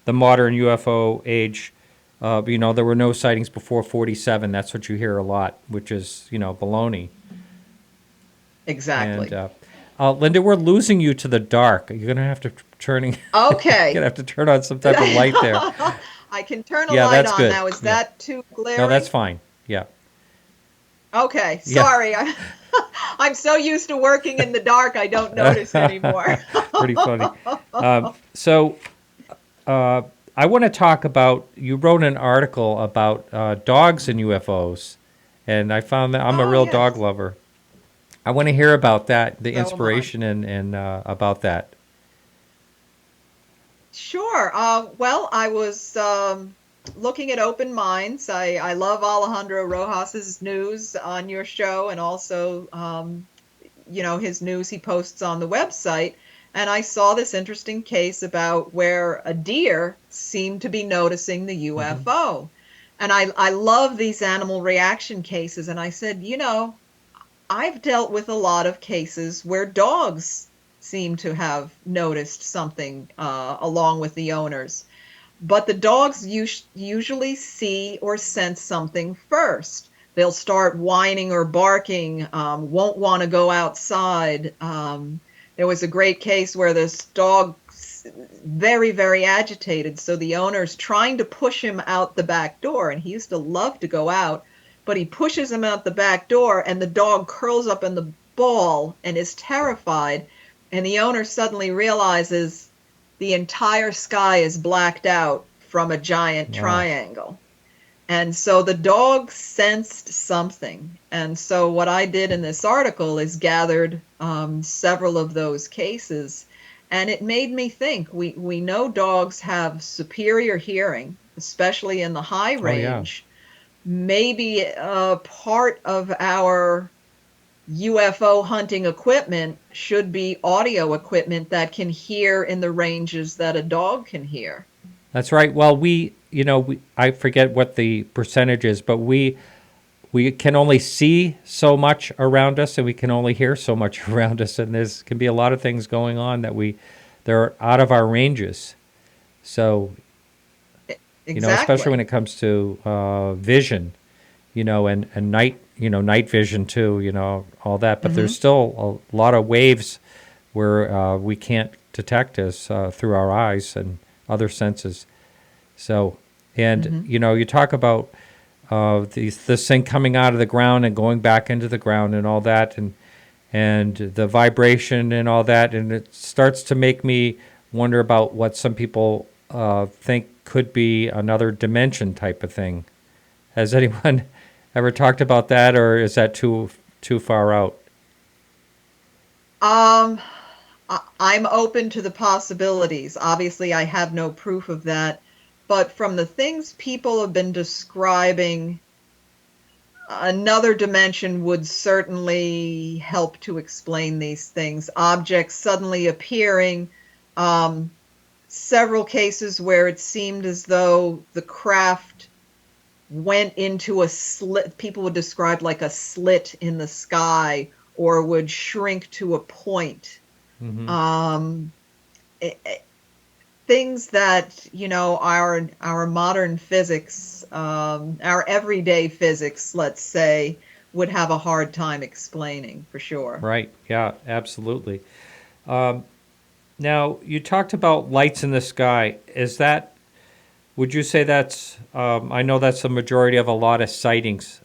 F: the modern UFO age, there were no sightings before 47. That's what you hear a lot, which is, baloney.
H: Exactly.
F: And, Linda, we're losing you to the dark. You're going to have to
H: Okay.
F: you're going to have to turn on some type of light there.
H: I can turn a light on
F: good.
H: now. Is that too glaring?
F: No, that's fine. Yeah.
H: Okay.
F: Yeah.
H: Sorry. I'm so used to working in the dark, I don't notice anymore.
F: Pretty funny. I want to talk about, you wrote an article about dogs and UFOs, and I found that I'm a real dog lover. I want to hear about that, the inspiration and about that.
H: Sure. Well, I was looking at Open Minds. I love Alejandro Rojas's news on your show, and also, his news he posts on the website. And I saw this interesting case about where a deer seemed to be noticing the UFO. Mm-hmm. And I love these animal reaction cases. And I said, I've dealt with a lot of cases where dogs seem to have noticed something along with the owners. But the dogs usually see or sense something first. They'll start whining or barking, won't want to go outside. There was a great case where this dog very, very agitated. So the owner's trying to push him out the back door, and he used to love to go out, but he pushes him out the back door, and the dog curls up in the ball and is terrified. And the owner suddenly realizes the entire sky is blacked out from a giant triangle. And so the dog sensed something. And so what I did in this article is gathered several of those cases. And it made me think, we know dogs have superior hearing, especially in the high range. Maybe part of our UFO hunting equipment should be audio equipment that can hear in the ranges that a dog can hear.
F: That's right. Well, I forget what the percentage is, but we can only see so much around us, and we can only hear so much around us, and there's can be a lot of things going on that they're out of our ranges. So,
H: exactly.
F: Especially when it comes to vision, and night vision too, all that. But there's still a lot of waves where we can't detect as through our eyes and other senses. So, and you talk about this thing coming out of the ground and going back into the ground and all that, and the vibration and all that, and it starts to make me wonder about what some people think could be another dimension type of thing. Has anyone ever talked about that, or is that too far out?
H: I'm open to the possibilities. Obviously, I have no proof of that. But from the things people have been describing, another dimension would certainly help to explain these things. Objects suddenly appearing, several cases where it seemed as though the craft went into a slit. People would describe like a slit in the sky, or would shrink to a point. Things that our modern physics, our everyday physics, let's say, would have a hard time explaining, for sure.
F: Right. Yeah. Absolutely. Now, you talked about lights in the sky. Would you say that's, I know that's the majority of a lot of sightings.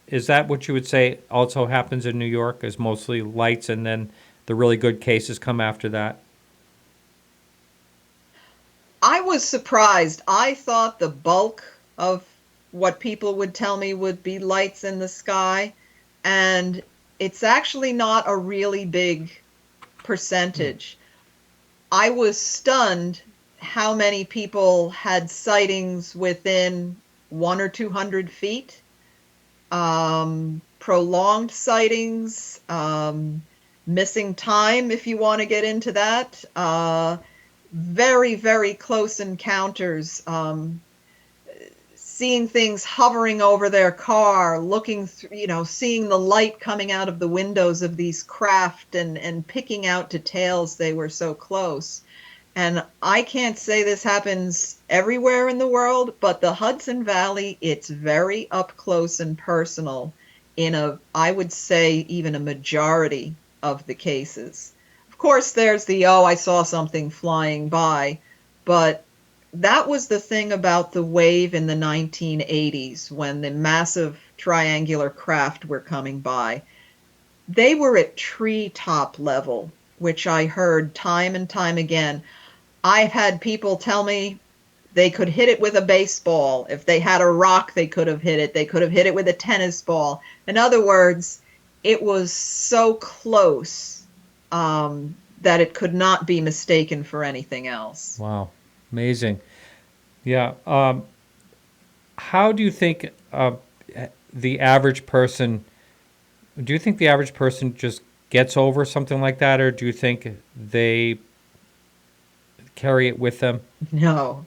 F: Is that what you would say also happens in New York, is mostly lights and then the really good cases come after that?
H: I was surprised. I thought the bulk of what people would tell me would be lights in the sky, and it's actually not a really big percentage. I was stunned how many people had sightings within 100 or 200 feet. Prolonged sightings, missing time, if you want to get into that, very, very close encounters, seeing things hovering over their car, looking through, seeing the light coming out of the windows of these craft and picking out details. They were so close. And I can't say this happens everywhere in the world, but the Hudson Valley, it's very up close and personal I would say, even a majority of the cases. Of course, there's I saw something flying by, but that was the thing about the wave in the 1980s when the massive triangular craft were coming by. They were at treetop level, which I heard time and time again. I've had people tell me they could hit it with a baseball. If they had a rock, they could have hit it. They could have hit it with a tennis ball. In other words, it was so close that it could not be mistaken for anything else.
F: Wow. Amazing. Yeah. How do you think the average person just gets over something like that, or do you think they carry it with them?
H: No.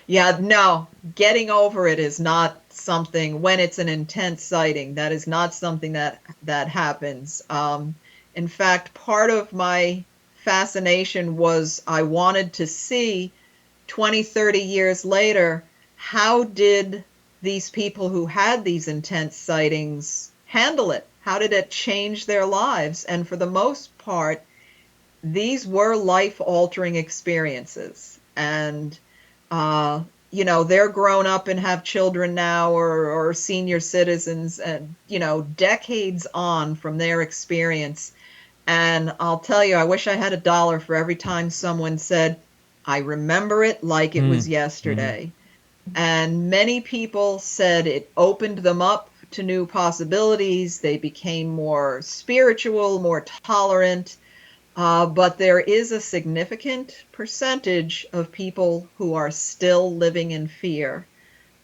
H: Yeah, no. Getting over it is not something, when it's an intense sighting, that is not something that happens. In fact, part of my fascination was I wanted to see 20, 30 years later, how did these people who had these intense sightings handle it? How did it change their lives? And for the most part, these were life-altering experiences. And, they're grown up and have children now or senior citizens and, decades on from their experience. And I'll tell you, I wish I had $1 for every time someone said, I remember it like it was yesterday. And many people said it opened them up to new possibilities. They became more spiritual, more tolerant. But there is a significant percentage of people who are still living in fear.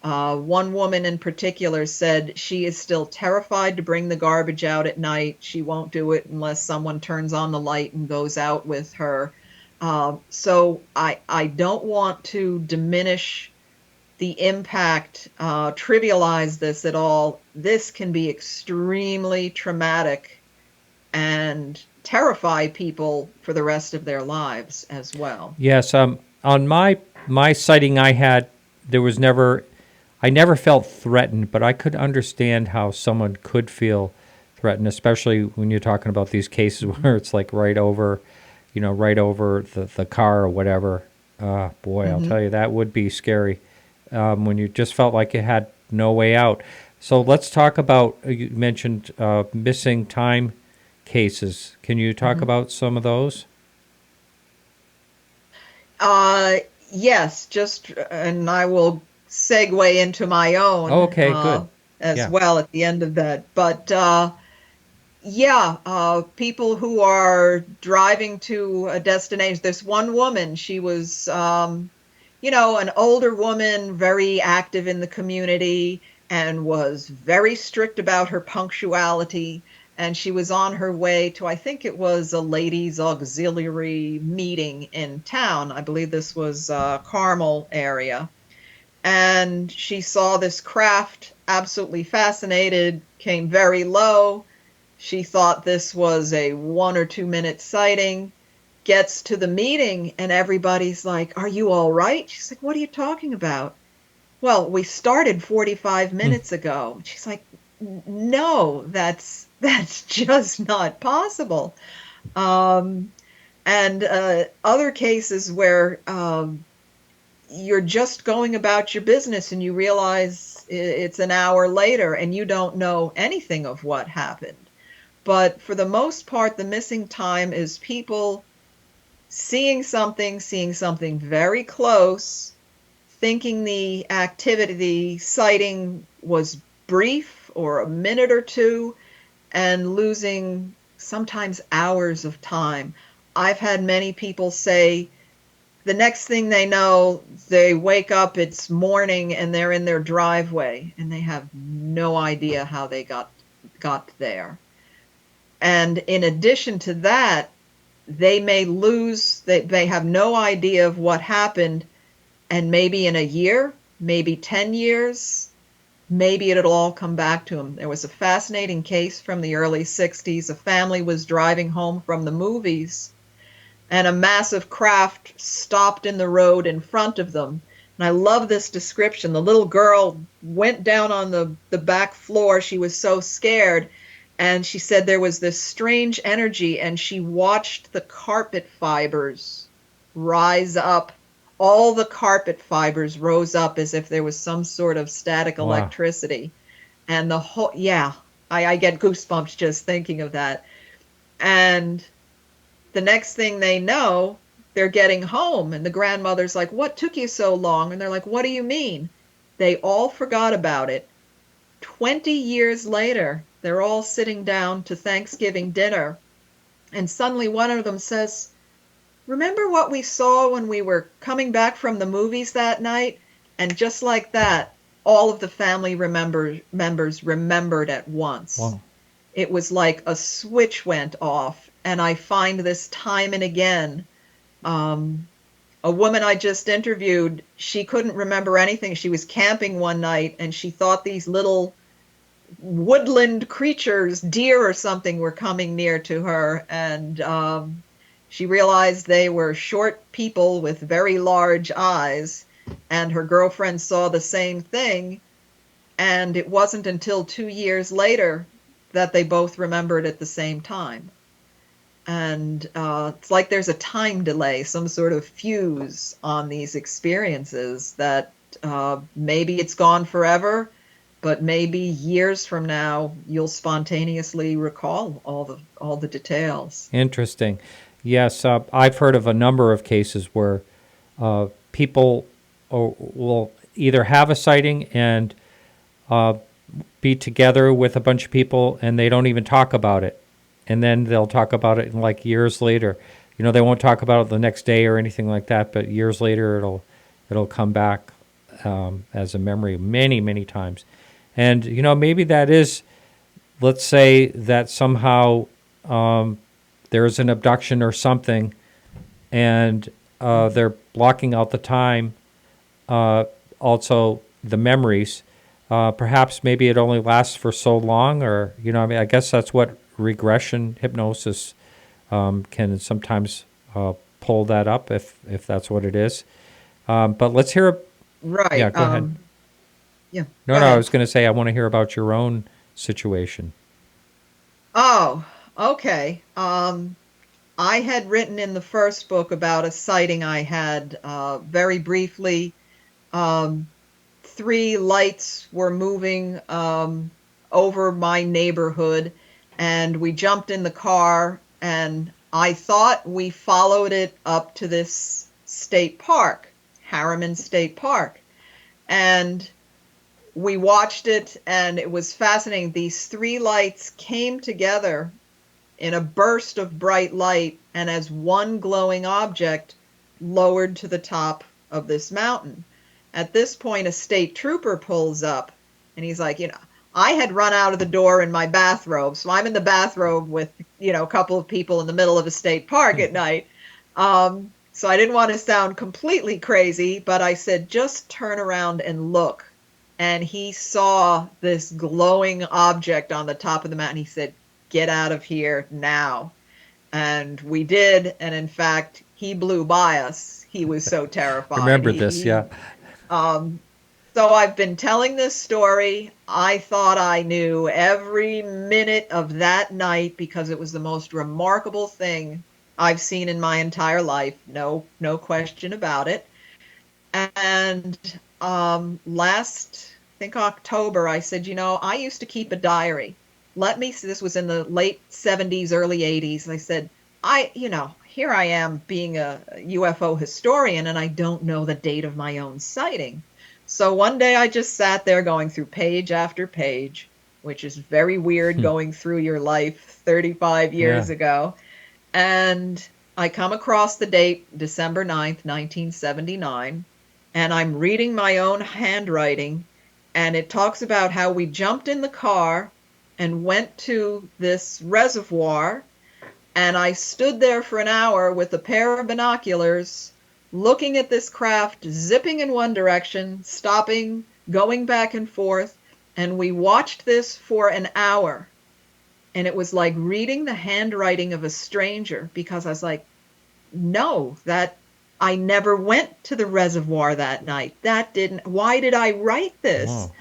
H: One woman in particular said she is still terrified to bring the garbage out at night. She won't do it unless someone turns on the light and goes out with her. So I don't want to diminish the impact, trivialize this at all. This can be extremely traumatic and terrify people for the rest of their lives as well.
F: Yes, on my sighting I had, I never felt threatened, but I could understand how someone could feel threatened, especially when you're talking about these cases where it's like right over the car or whatever. Boy, I'll tell you, that would be scary when you just felt like you had no way out. So let's talk about, you mentioned missing time cases. Can you talk about some of those?
H: Yes, and I will segue into my own.
F: Okay, good.
H: As well at the end of that. But people who are driving to a destination. There's one woman, she was, an older woman, very active in the community, and was very strict about her punctuality. And she was on her way to, I think it was a ladies' auxiliary meeting in town. I believe this was Carmel area. And she saw this craft, absolutely fascinated, came very low. She thought this was a 1 or 2 minute sighting, gets to the meeting, and everybody's like, "Are you all right?" She's like, "What are you talking about?" "Well, we started 45 minutes ago." She's like, "No, that's just not possible." And other cases where you're just going about your business and you realize it's an hour later and you don't know anything of what happened. But for the most part, the missing time is people seeing something very close, thinking the activity, the sighting was brief or a minute or two, and losing sometimes hours of time. I've had many people say the next thing they know, they wake up, it's morning, and they're in their driveway, and they have no idea how they got there. And in addition to that, they may lose, they have no idea of what happened, and maybe in a year, maybe 10 years, maybe it'll all come back to them. There was a fascinating case from the early 60s. A family was driving home from the movies, and a massive craft stopped in the road in front of them. And I love this description. The little girl went down on the back floor. She was so scared. And she said there was this strange energy, and she watched the carpet fibers rise up. All the carpet fibers rose up as if there was some sort of static electricity. And the whole, I get goosebumps just thinking of that. And the next thing they know, they're getting home, and the grandmother's like, "What took you so long?" And they're like, "What do you mean?" They all forgot about it. 20 years later, they're all sitting down to Thanksgiving dinner, and suddenly one of them says, "Remember what we saw when we were coming back from the movies that night?" And just like that, all of the family members remembered at once.
F: Wow.
H: It was like a switch went off, and I find this time and again. A woman I just interviewed, she couldn't remember anything. She was camping one night, and she thought these little woodland creatures, deer or something, were coming near to her, and she realized they were short people with very large eyes, and her girlfriend saw the same thing, and it wasn't until 2 years later that they both remembered at the same time. And it's like there's a time delay, some sort of fuse on these experiences that maybe it's gone forever, but maybe years from now you'll spontaneously recall all the details.
F: Interesting. Yes, I've heard of a number of cases where people will either have a sighting and be together with a bunch of people, and they don't even talk about it. And then they'll talk about it like years later. You know, they won't talk about it the next day or anything like that, but years later it'll come back as a memory many, many times. And, you know, maybe that is, let's say that somehow there's an abduction or something, and they're blocking out the time, also the memories. Perhaps maybe it only lasts for so long, or, you know, I mean, I guess that's what regression hypnosis can sometimes pull that up if that's what it is. But let's hear.
H: Right.
F: Yeah, go ahead.
H: Yeah.
F: No, I was going to say I want to hear about your own situation.
H: Oh, okay. I had written in the first book about a sighting I had very briefly. 3 lights were moving over my neighborhood, and we jumped in the car, and I thought we followed it up to this state park, Harriman State Park. And we watched it, and it was fascinating. These 3 lights came together in a burst of bright light, and as one glowing object lowered to the top of this mountain. At this point, a state trooper pulls up, and he's like, you know, I had run out of the door in my bathrobe, so I'm in the bathrobe with, you know, a couple of people in the middle of a state park at night. So I didn't want to sound completely crazy, but I said, just turn around and look. And he saw this glowing object on the top of the mountain. He said, get out of here now. And we did, and in fact, he blew by us. He was so terrified.
F: Remember this, yeah.
H: So I've been telling this story. I thought I knew every minute of that night because it was the most remarkable thing I've seen in my entire life. No question about it. And last, I think October, I said, I used to keep a diary. This was in the late 70s, early 80s. I said, here I am being a UFO historian, and I don't know the date of my own sighting. So one day I just sat there going through page after page, which is very weird going through your life 35 years ago. And I come across the date, December 9th, 1979, and I'm reading my own handwriting, and it talks about how we jumped in the car and went to this reservoir, and I stood there for an hour with a pair of binoculars looking at this craft zipping in one direction, stopping, going back and forth, and we watched this for an hour. And it was like reading the handwriting of a stranger, because I was like, no, that I never went to the reservoir that night. Why did I write this?
F: Wow.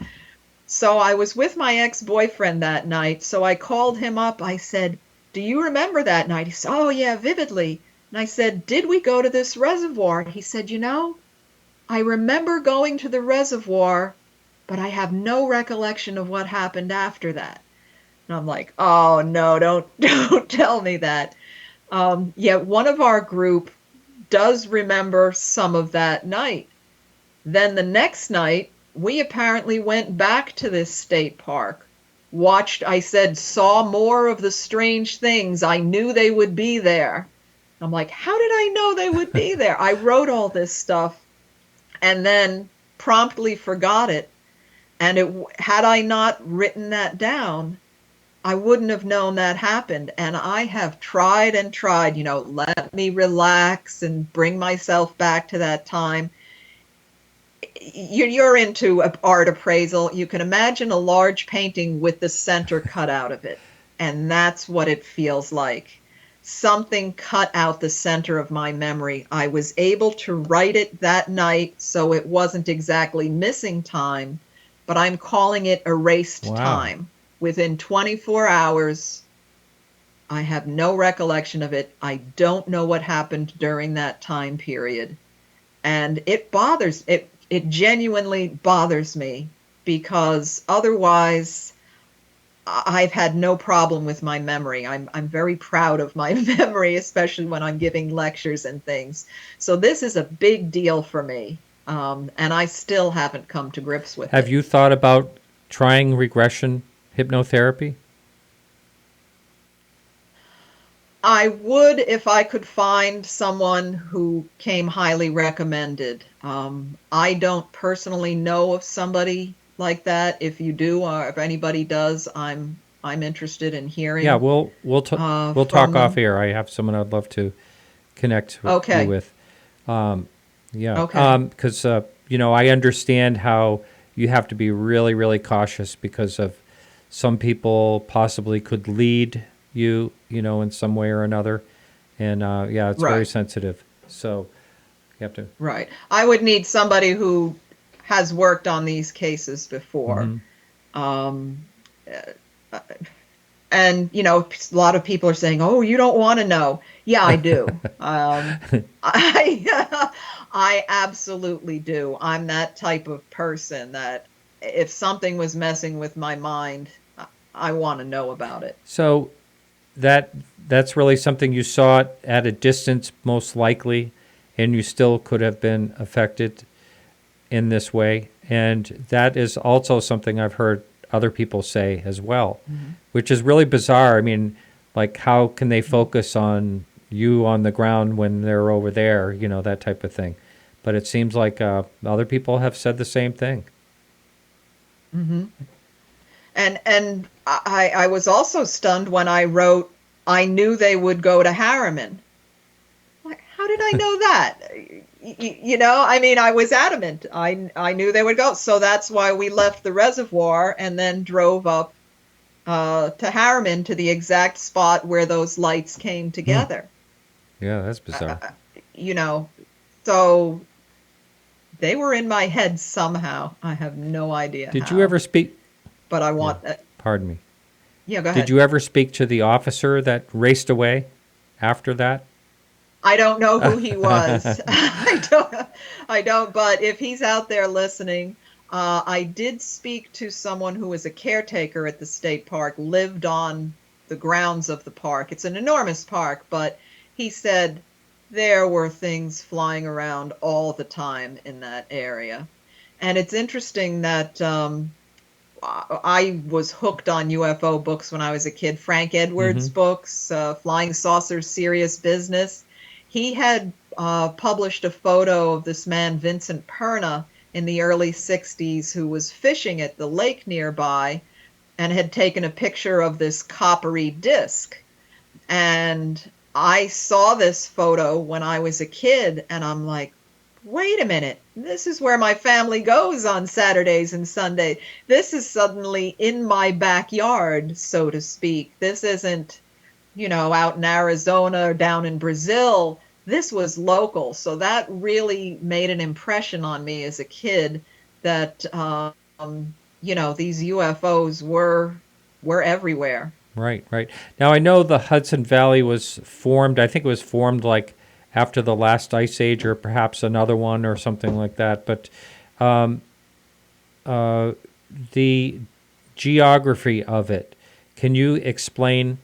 H: So I was with my ex-boyfriend that night, so I called him up. I said, do you remember that night? He said, oh yeah, vividly. And I said, did we go to this reservoir? He said, I remember going to the reservoir, but I have no recollection of what happened after that. And I'm like, oh no, don't tell me that. One of our group does remember some of that night. Then the next night, we apparently went back to this state park, saw more of the strange things. I knew they would be there. I'm like, how did I know they would be there? I wrote all this stuff and then promptly forgot it. And had I not written that down, I wouldn't have known that happened. And I have tried and tried, let me relax and bring myself back to that time. You're into art appraisal. You can imagine a large painting with the center cut out of it. And that's what it feels like. Something cut out the center of my memory. I was able to write it that night, so it wasn't exactly missing time, but I'm calling it erased time. Within 24 hours, I have no recollection of it. I don't know what happened during that time period. And it genuinely bothers me, because otherwise I've had no problem with my memory. I'm very proud of my memory, especially when I'm giving lectures and things. So this is a big deal for me, and I still haven't come to grips with it.
F: Have you thought about trying regression hypnotherapy?
H: I would if I could find someone who came highly recommended. I don't personally know of somebody like that. If you do, or if anybody does, I'm interested in hearing.
F: Yeah, we'll talk off air. I have someone I'd love to connect you with. Because I understand how you have to be really, really cautious because of some people possibly could lead you, in some way or another, and it's very sensitive. So you have to. Right.
H: I would need somebody who has worked on these cases before. Mm-hmm. And, a lot of people are saying, oh, you don't want to know. Yeah, I do. I absolutely do. I'm that type of person that if something was messing with my mind, I want to know about it.
F: So that's really something you saw it at a distance, most likely, and you still could have been affected in this way. And that is also something I've heard other people say as well, which is really bizarre. I mean, like, how can they focus on you on the ground when they're over there, that type of thing. But it seems like other people have said the same thing.
H: Mm-hmm. And I was also stunned when I wrote, I knew they would go to Harriman. Like, how did I know that? I was adamant. I knew they would go. So that's why we left the reservoir and then drove up to Harriman, to the exact spot where those lights came together.
F: Yeah, that's bizarre.
H: So They were in my head somehow. I have no idea.
F: Did
H: how,
F: you ever speak?
H: But I want.
F: Pardon me.
H: Yeah, go ahead.
F: Did you ever speak to the officer that raced away after that?
H: I don't know who he was. I don't. But if he's out there listening, I did speak to someone who was a caretaker at the state park, lived on the grounds of the park. It's an enormous park, but he said there were things flying around all the time in that area. And it's interesting that I was hooked on UFO books when I was a kid. Frank Edwards' books, Flying Saucers, Serious Business. He had published a photo of this man, Vincent Perna, in the early 60s, who was fishing at the lake nearby and had taken a picture of this coppery disc. And I saw this photo when I was a kid, and I'm like, wait a minute, this is where my family goes on Saturdays and Sundays. This is suddenly in my backyard, so to speak. This isn't, out in Arizona or down in Brazil. This was local. So that really made an impression on me as a kid that, these UFOs were everywhere.
F: Right. Now, I know the Hudson Valley was formed, I think it was formed like after the last ice age or perhaps another one or something like that. But the geography of it, can you explain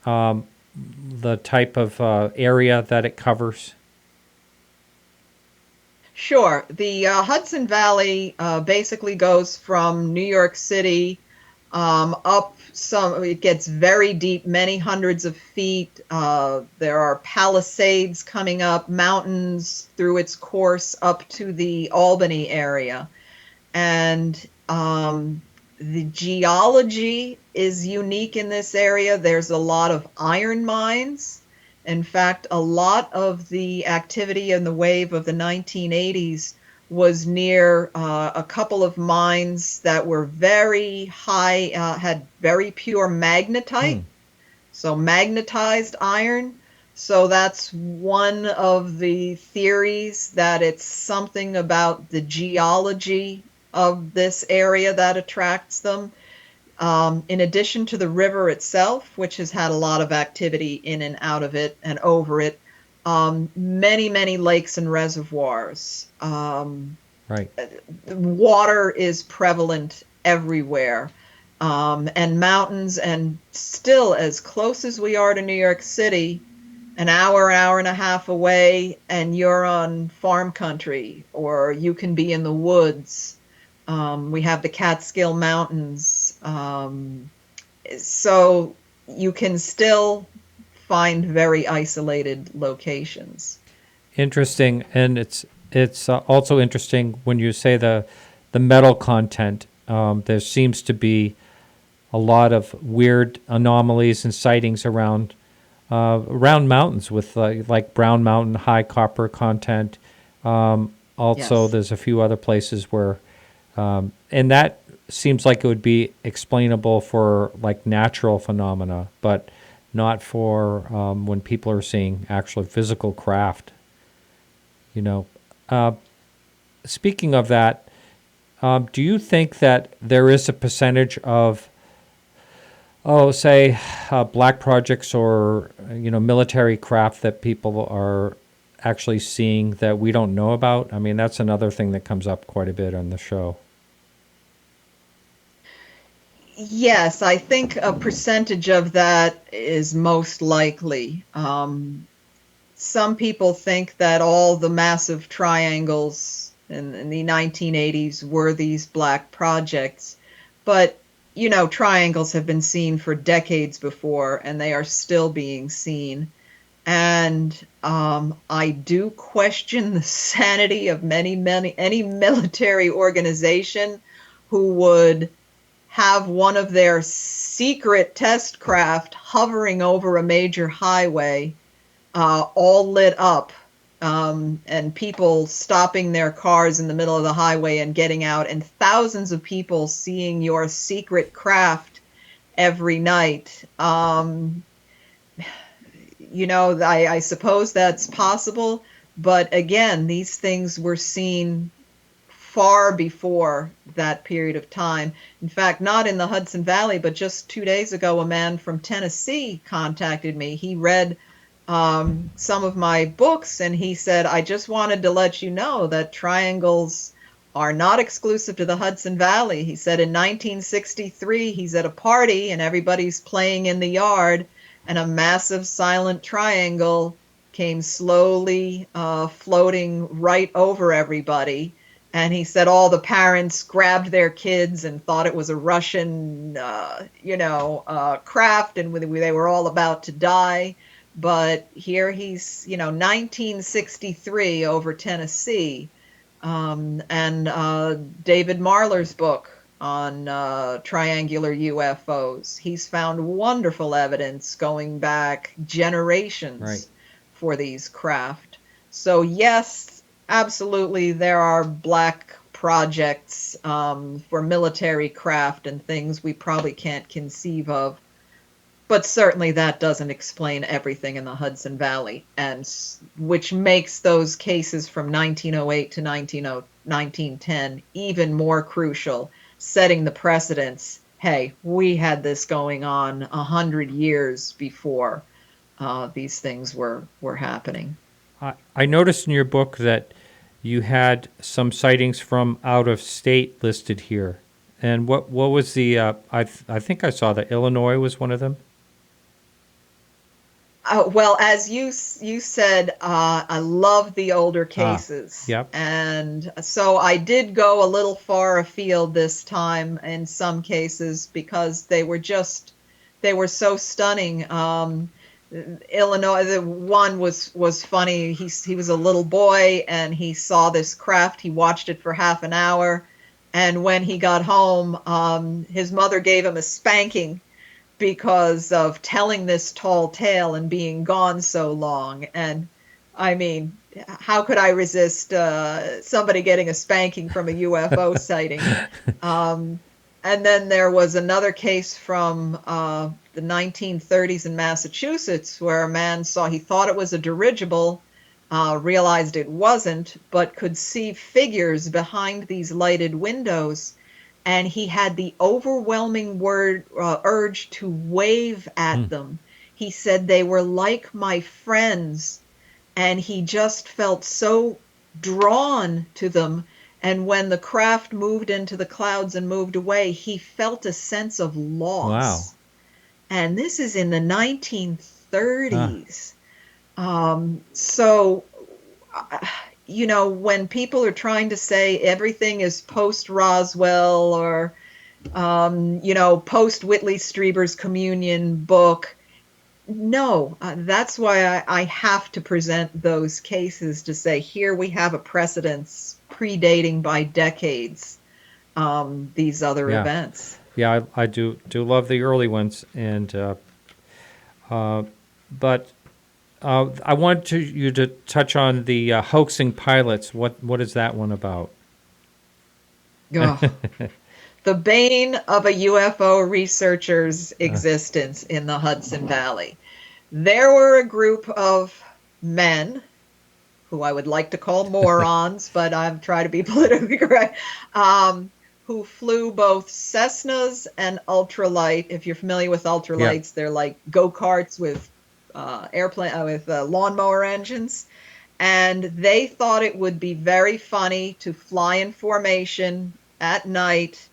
F: the type of area that it covers?
H: Sure. The Hudson Valley basically goes from New York City up some. It gets very deep, many hundreds of feet. There are Palisades coming up, mountains through its course up to the Albany area. And the geology is unique in this area. There's a lot of iron mines. In fact, a lot of the activity in the wave of the 1980s was near a couple of mines that were very high, had very pure magnetite, so magnetized iron. So that's one of the theories, that it's something about the geology of this area that attracts them. In addition to the river itself, which has had a lot of activity in and out of it and over it, many, many lakes and reservoirs.
F: Right.
H: Water is prevalent everywhere. And mountains, and still as close as we are to New York City, an hour and a half away, and you're on farm country, or you can be in the woods. We have the Catskill Mountains. So you can still find very isolated locations.
F: Interesting, and it's also interesting when you say the metal content. There seems to be a lot of weird anomalies and sightings around mountains with like Brown Mountain, high copper content. Also,
H: Yes.
F: There's a few other places where, and that seems like it would be explainable for like natural phenomena, but not for when people are seeing actual physical craft. Speaking of that, do you think that there is a percentage of, say, black projects or military craft that people are actually seeing that we don't know about? I mean, that's another thing that comes up quite a bit on the show.
H: Yes, I think a percentage of that is most likely. Some people think that all the massive triangles in the 1980s were these black projects. But, triangles have been seen for decades before, and they are still being seen. And I do question the sanity of any military organization who would have one of their secret test craft hovering over a major highway, all lit up, and people stopping their cars in the middle of the highway and getting out, and thousands of people seeing your secret craft every night. I suppose that's possible, but again, these things were seen far before that period of time. In fact, not in the Hudson Valley, but just 2 days ago, a man from Tennessee contacted me. He read some of my books, and he said, I just wanted to let you know that triangles are not exclusive to the Hudson Valley. He said in 1963, he's at a party and everybody's playing in the yard, and a massive silent triangle came slowly floating right over everybody. And he said all the parents grabbed their kids and thought it was a Russian, craft, and they were all about to die. But here he's, 1963 over Tennessee. And David Marler's book on triangular UFOs. He's found wonderful evidence going back generations for these craft. So yes, absolutely, there are black projects for military craft and things we probably can't conceive of. But certainly that doesn't explain everything in the Hudson Valley, and which makes those cases from 1908 to 1910 even more crucial, setting the precedence. Hey, we had this going on 100 years before these things were happening.
F: I noticed in your book that you had some sightings from out of state listed here. And what was the, I think I saw that Illinois was one of them?
H: Well, as you said, I love the older cases.
F: Yep.
H: And so I did go a little far afield this time in some cases because they were so stunning. Illinois, the one was funny. He was a little boy and he saw this craft. He watched it for half an hour. And when he got home, his mother gave him a spanking because of telling this tall tale and being gone so long. And I mean, how could I resist somebody getting a spanking from a UFO sighting? And then there was another case from the 1930s in Massachusetts where a man he thought it was a dirigible, realized it wasn't, but could see figures behind these lighted windows. And he had the overwhelming urge to wave at them. He said they were like my friends, and he just felt so drawn to them. And when the craft moved into the clouds and moved away, he felt a sense of loss.
F: Wow.
H: And this is in the 1930s. When people are trying to say everything is post-Roswell or, post-Whitley Strieber's Communion book, no, that's why I have to present those cases to say, here we have a precedence predating by decades these other events.
F: Yeah, I do love the early ones, and but I want you to touch on the hoaxing pilots. What is that one about?
H: The bane of a UFO researcher's existence in the Hudson Valley. There were a group of men, who I would like to call morons, but I've tried to be politically correct, who flew both Cessnas and ultralight. If you're familiar with ultralights, they're like go-karts with lawnmower engines, and they thought it would be very funny to fly in formation at night,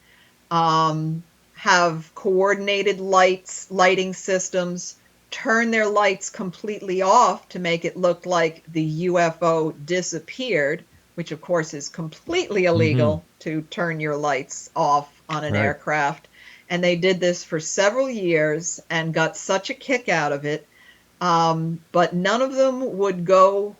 H: have coordinated lighting systems, turn their lights completely off to make it look like the UFO disappeared, which of course is completely illegal to turn your lights off on an aircraft. And they did this for several years and got such a kick out of it. But none of them would go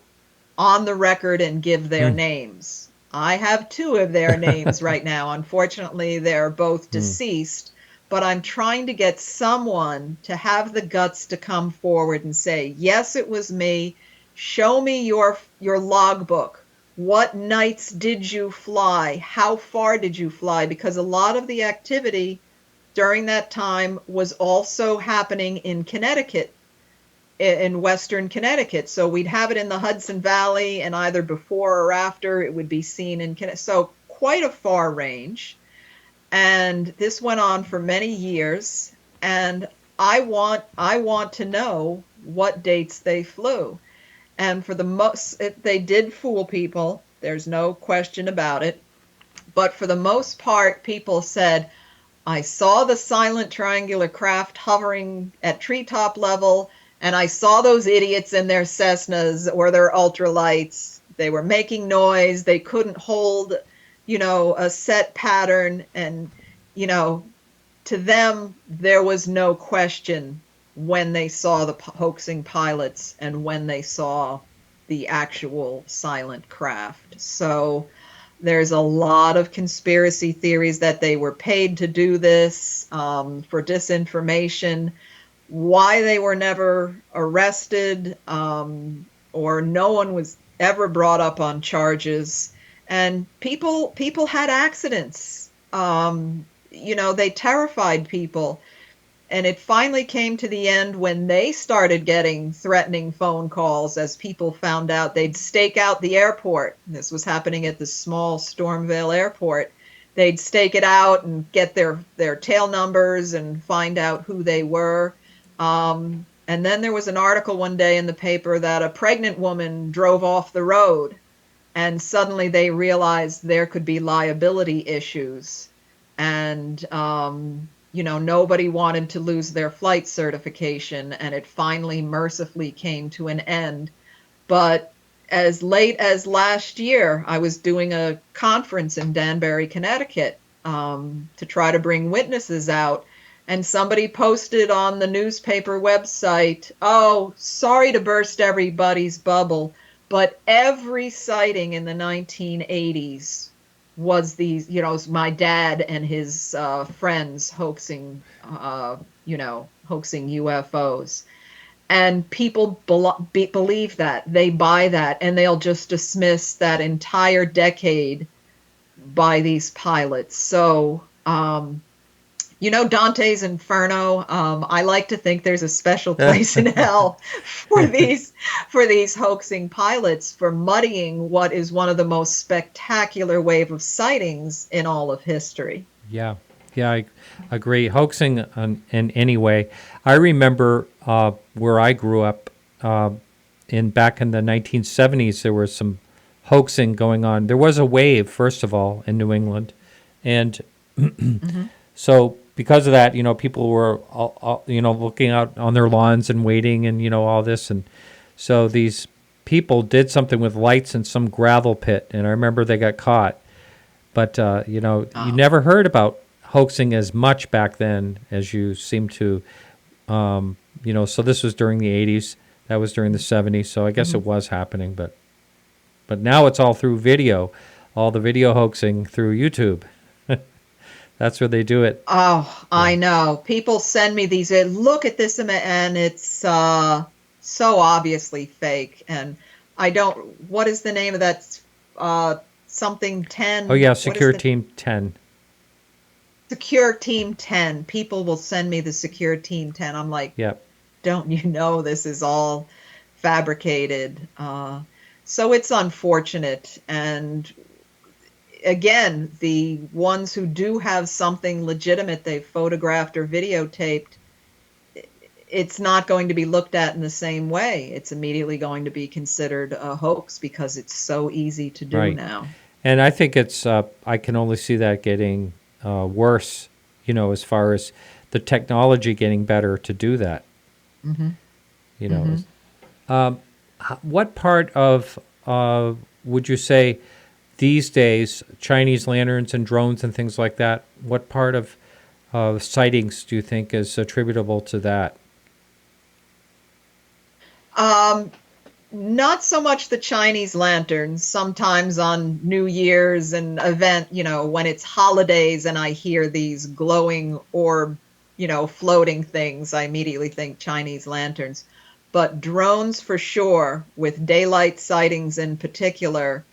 H: on the record and give their names. I have two of their names right now. Unfortunately, they're both deceased, but I'm trying to get someone to have the guts to come forward and say, yes, it was me. Show me your logbook. What nights did you fly? How far did you fly? Because a lot of the activity during that time was also happening in Connecticut, in Western Connecticut. So we'd have it in the Hudson Valley, and either before or after it would be seen in Connecticut. So quite a far range. And this went on for many years. And I want to know what dates they flew. And for the most, they did fool people. There's no question about it. But for the most part, people said, I saw the silent triangular craft hovering at treetop level, and I saw those idiots in their Cessnas or their ultralights. They were making noise. They couldn't hold, a set pattern. And, to them, there was no question when they saw the hoaxing pilots and when they saw the actual silent craft. So there's a lot of conspiracy theories that they were paid to do this for disinformation, why they were never arrested, or no one was ever brought up on charges. And people had accidents. They terrified people. And it finally came to the end when they started getting threatening phone calls as people found out. They'd stake out the airport. This was happening at the small Stormvale airport. They'd stake it out and get their tail numbers and find out who they were. And then there was an article one day in the paper that a pregnant woman drove off the road. And suddenly they realized there could be liability issues. And nobody wanted to lose their flight certification, and it finally mercifully came to an end. But as late as last year, I was doing a conference in Danbury, Connecticut, to try to bring witnesses out, and somebody posted on the newspaper website, "Oh, sorry to burst everybody's bubble, but every sighting in the 1980s was these, my dad and his friends hoaxing UFOs." And people believe that. They buy that, and they'll just dismiss that entire decade by these pilots. So, Dante's Inferno, I like to think there's a special place in hell for these hoaxing pilots for muddying what is one of the most spectacular wave of sightings in all of history.
F: Yeah, I agree. Hoaxing in any way. I remember where I grew up back in the 1970s, there was some hoaxing going on. There was a wave, first of all, in New England. And so because of that, people were, all, looking out on their lawns and waiting and, all this. And so these people did something with lights in some gravel pit. And I remember they got caught. But, you never heard about hoaxing as much back then as you seem to, so this was during the 80s. That was during the 70s. So I guess it was happening. But now it's all through video, all the video hoaxing through YouTube. That's where they do it.
H: Oh, yeah. I know. People send me these, look at this, and it's so obviously fake. And I don't, what is the name of that, something 10?
F: Oh, yeah, Secure Team 10.
H: Secure Team 10. People will send me the Secure Team 10. I'm like,
F: yep.
H: Don't you know this is all fabricated? So it's unfortunate. And again, the ones who do have something legitimate they've photographed or videotaped, it's not going to be looked at in the same way. It's immediately going to be considered a hoax because it's so easy to do now.
F: And I think it's, I can only see that getting worse, as far as the technology getting better to do that. What part of, would you say, these days, Chinese lanterns and drones and things like that, what part of sightings do you think is attributable to that?
H: Not so much the Chinese lanterns. Sometimes on New Year's and event, when it's holidays and I hear these glowing orb, floating things, I immediately think Chinese lanterns. But drones for sure, with daylight sightings in particular,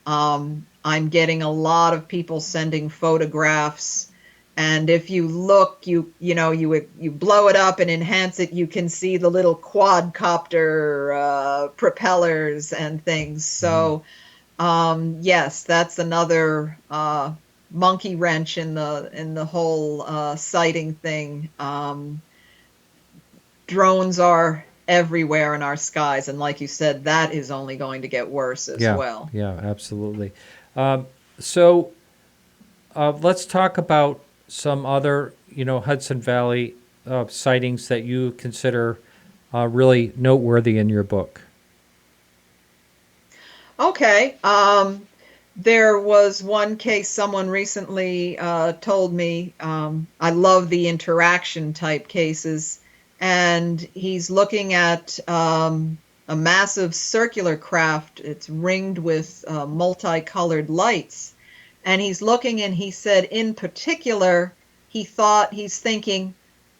H: I'm getting a lot of people sending photographs, and if you look, you blow it up and enhance it, you can see the little quadcopter propellers and things. So Yes, that's another monkey wrench in the whole sighting thing. Drones are everywhere in our skies, and like you said, that is only going to get worse as well.
F: Yeah, absolutely. So let's talk about some other, Hudson Valley sightings that you consider really noteworthy in your book.
H: Okay. There was one case someone recently told me. I love the interaction type cases, and he's looking at a massive circular craft. It's ringed with multicolored lights, and he's looking, and he said, in particular, he's thinking,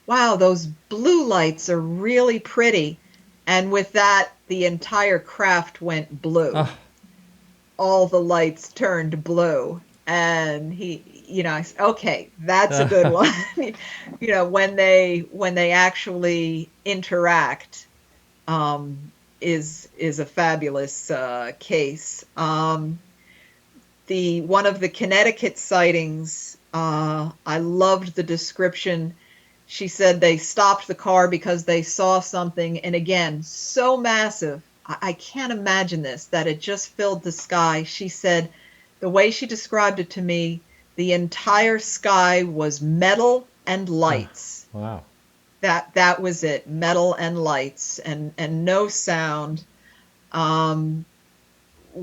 H: "Wow, those blue lights are really pretty," and with that, the entire craft went blue. All the lights turned blue, and I said, okay, that's a good one. When they actually interact, is a fabulous case. One of the Connecticut sightings, I loved the description. She said they stopped the car because they saw something, and again, so massive. I can't imagine this, that it just filled the sky. She said, the way she described it to me, the entire sky was metal and lights.
F: Wow.
H: That was it, metal and lights, and no sound. One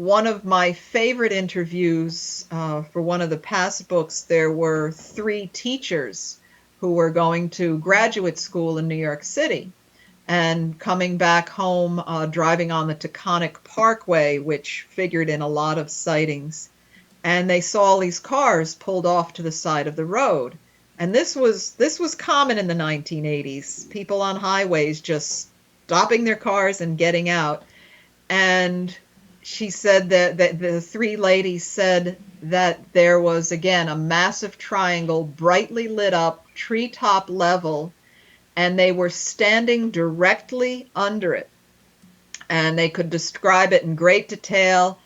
H: of my favorite interviews for one of the past books, there were 3 teachers who were going to graduate school in New York City. And coming back home, driving on the Taconic Parkway, which figured in a lot of sightings, and they saw all these cars pulled off to the side of the road. And this was common in the 1980s. People on highways just stopping their cars and getting out. And she said that the 3 ladies said that there was, again, a massive triangle, brightly lit up, treetop level, and they were standing directly under it. And they could describe it in great detail.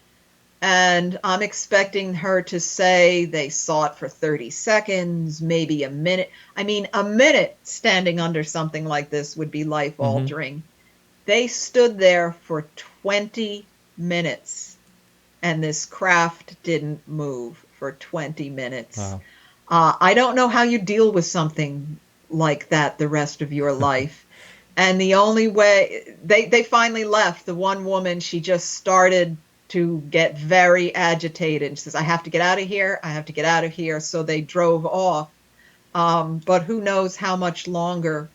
H: And I'm expecting her to say they saw it for 30 seconds, maybe a minute. I mean, a minute standing under something like this would be life-altering. Mm-hmm. They stood there for 20 minutes, and this craft didn't move for 20 minutes.
F: Wow.
H: I don't know how you deal with something like that the rest of your life. And the only way they finally left, the one woman, she just started to get very agitated. She says, I have to get out of here. I have to get out of here. So they drove off. But who knows how much longer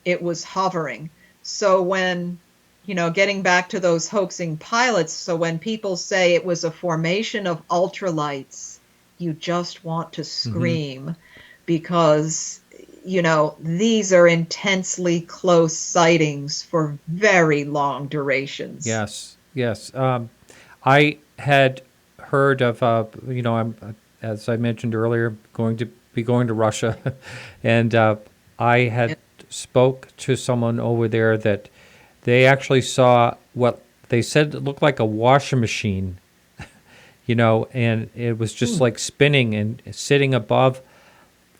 H: it was hovering. So when, getting back to those hoaxing pilots, so when people say it was a formation of ultralights, you just want to scream because these are intensely close sightings for very long durations.
F: Yes. I had heard of, I'm, as I mentioned earlier, going to Russia, and I had spoke to someone over there that they actually saw what they said looked like a washing machine, and it was just like spinning and sitting above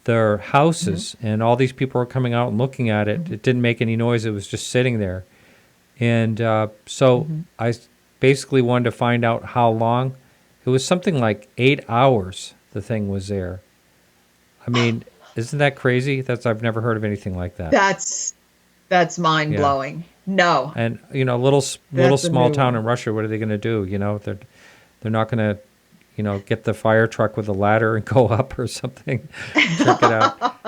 F: their houses, and all these people were coming out and looking at it. It didn't make any noise. It was just sitting there. And so I basically wanted to find out how long. It was something like 8 hours the thing was there. I mean, isn't that crazy? I've never heard of anything like that.
H: That's mind-blowing. Yeah. No.
F: And, little small town in Russia, what are they going to do? They're not going to get the fire truck with a ladder and go up or something. Check it out.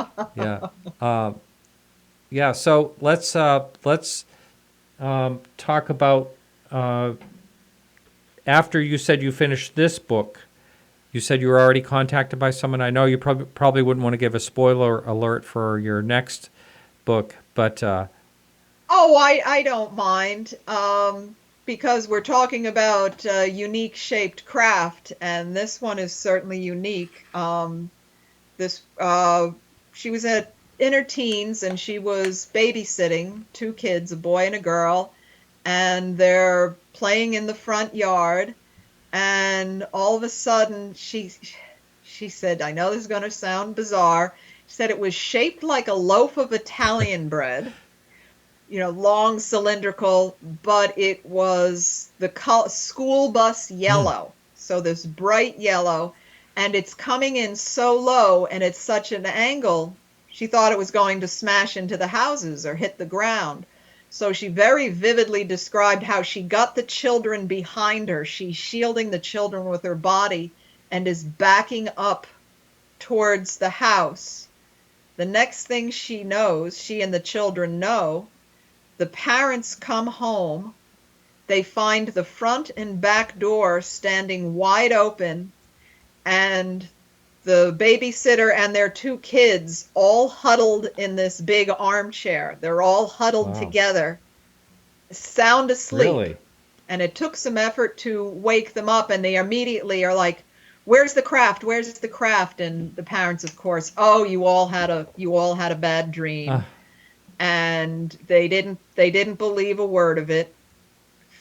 F: Yeah. So let's talk about after you said you finished this book. You said you were already contacted by someone. I know you probably wouldn't want to give a spoiler alert for your next book, but
H: I don't mind. Because we're talking about unique shaped craft, and this one is certainly unique. She was in her teens, and she was babysitting 2 kids, a boy and a girl, and they're playing in the front yard, and all of a sudden she said, I know this is going to sound bizarre, she said it was shaped like a loaf of Italian bread, long, cylindrical, but it was the school bus yellow. So this bright yellow, and it's coming in so low and it's such an angle, she thought it was going to smash into the houses or hit the ground. So she very vividly described how she got the children behind her. She's shielding the children with her body and is backing up towards the house. The next thing she knows, she and the children know, the parents come home. They find the front and back door standing wide open, and the babysitter and their two kids all huddled in this big armchair. They're all huddled together, sound asleep.
F: Really?
H: And it took some effort to wake them up, and they immediately are like, "Where's the craft? Where's the craft?" And the parents, of course, "Oh, you all had a bad dream." And they didn't believe a word of it.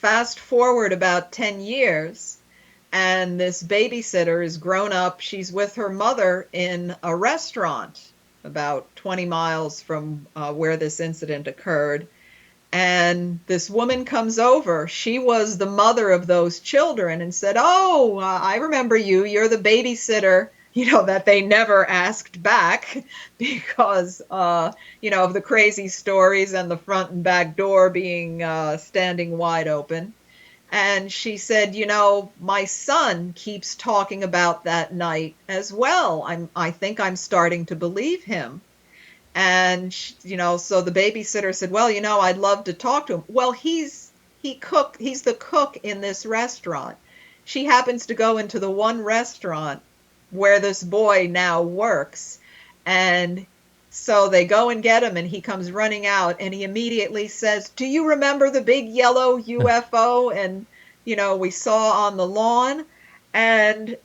H: Fast forward about 10 years, and this babysitter is grown up. She's with her mother in a restaurant about 20 miles from where this incident occurred. And this woman comes over. She was the mother of those children and said, "Oh, I remember you. You're the babysitter," that they never asked back because, of the crazy stories and the front and back door being standing wide open. And she said, "My son keeps talking about that night as well. I think I'm starting to believe him." And, so the babysitter said, "Well, I'd love to talk to him." Well, he's the cook in this restaurant. She happens to go into the one restaurant where this boy now works. And so they go and get him, and he comes running out, and he immediately says, "Do you remember the big yellow UFO and, we saw on the lawn?" And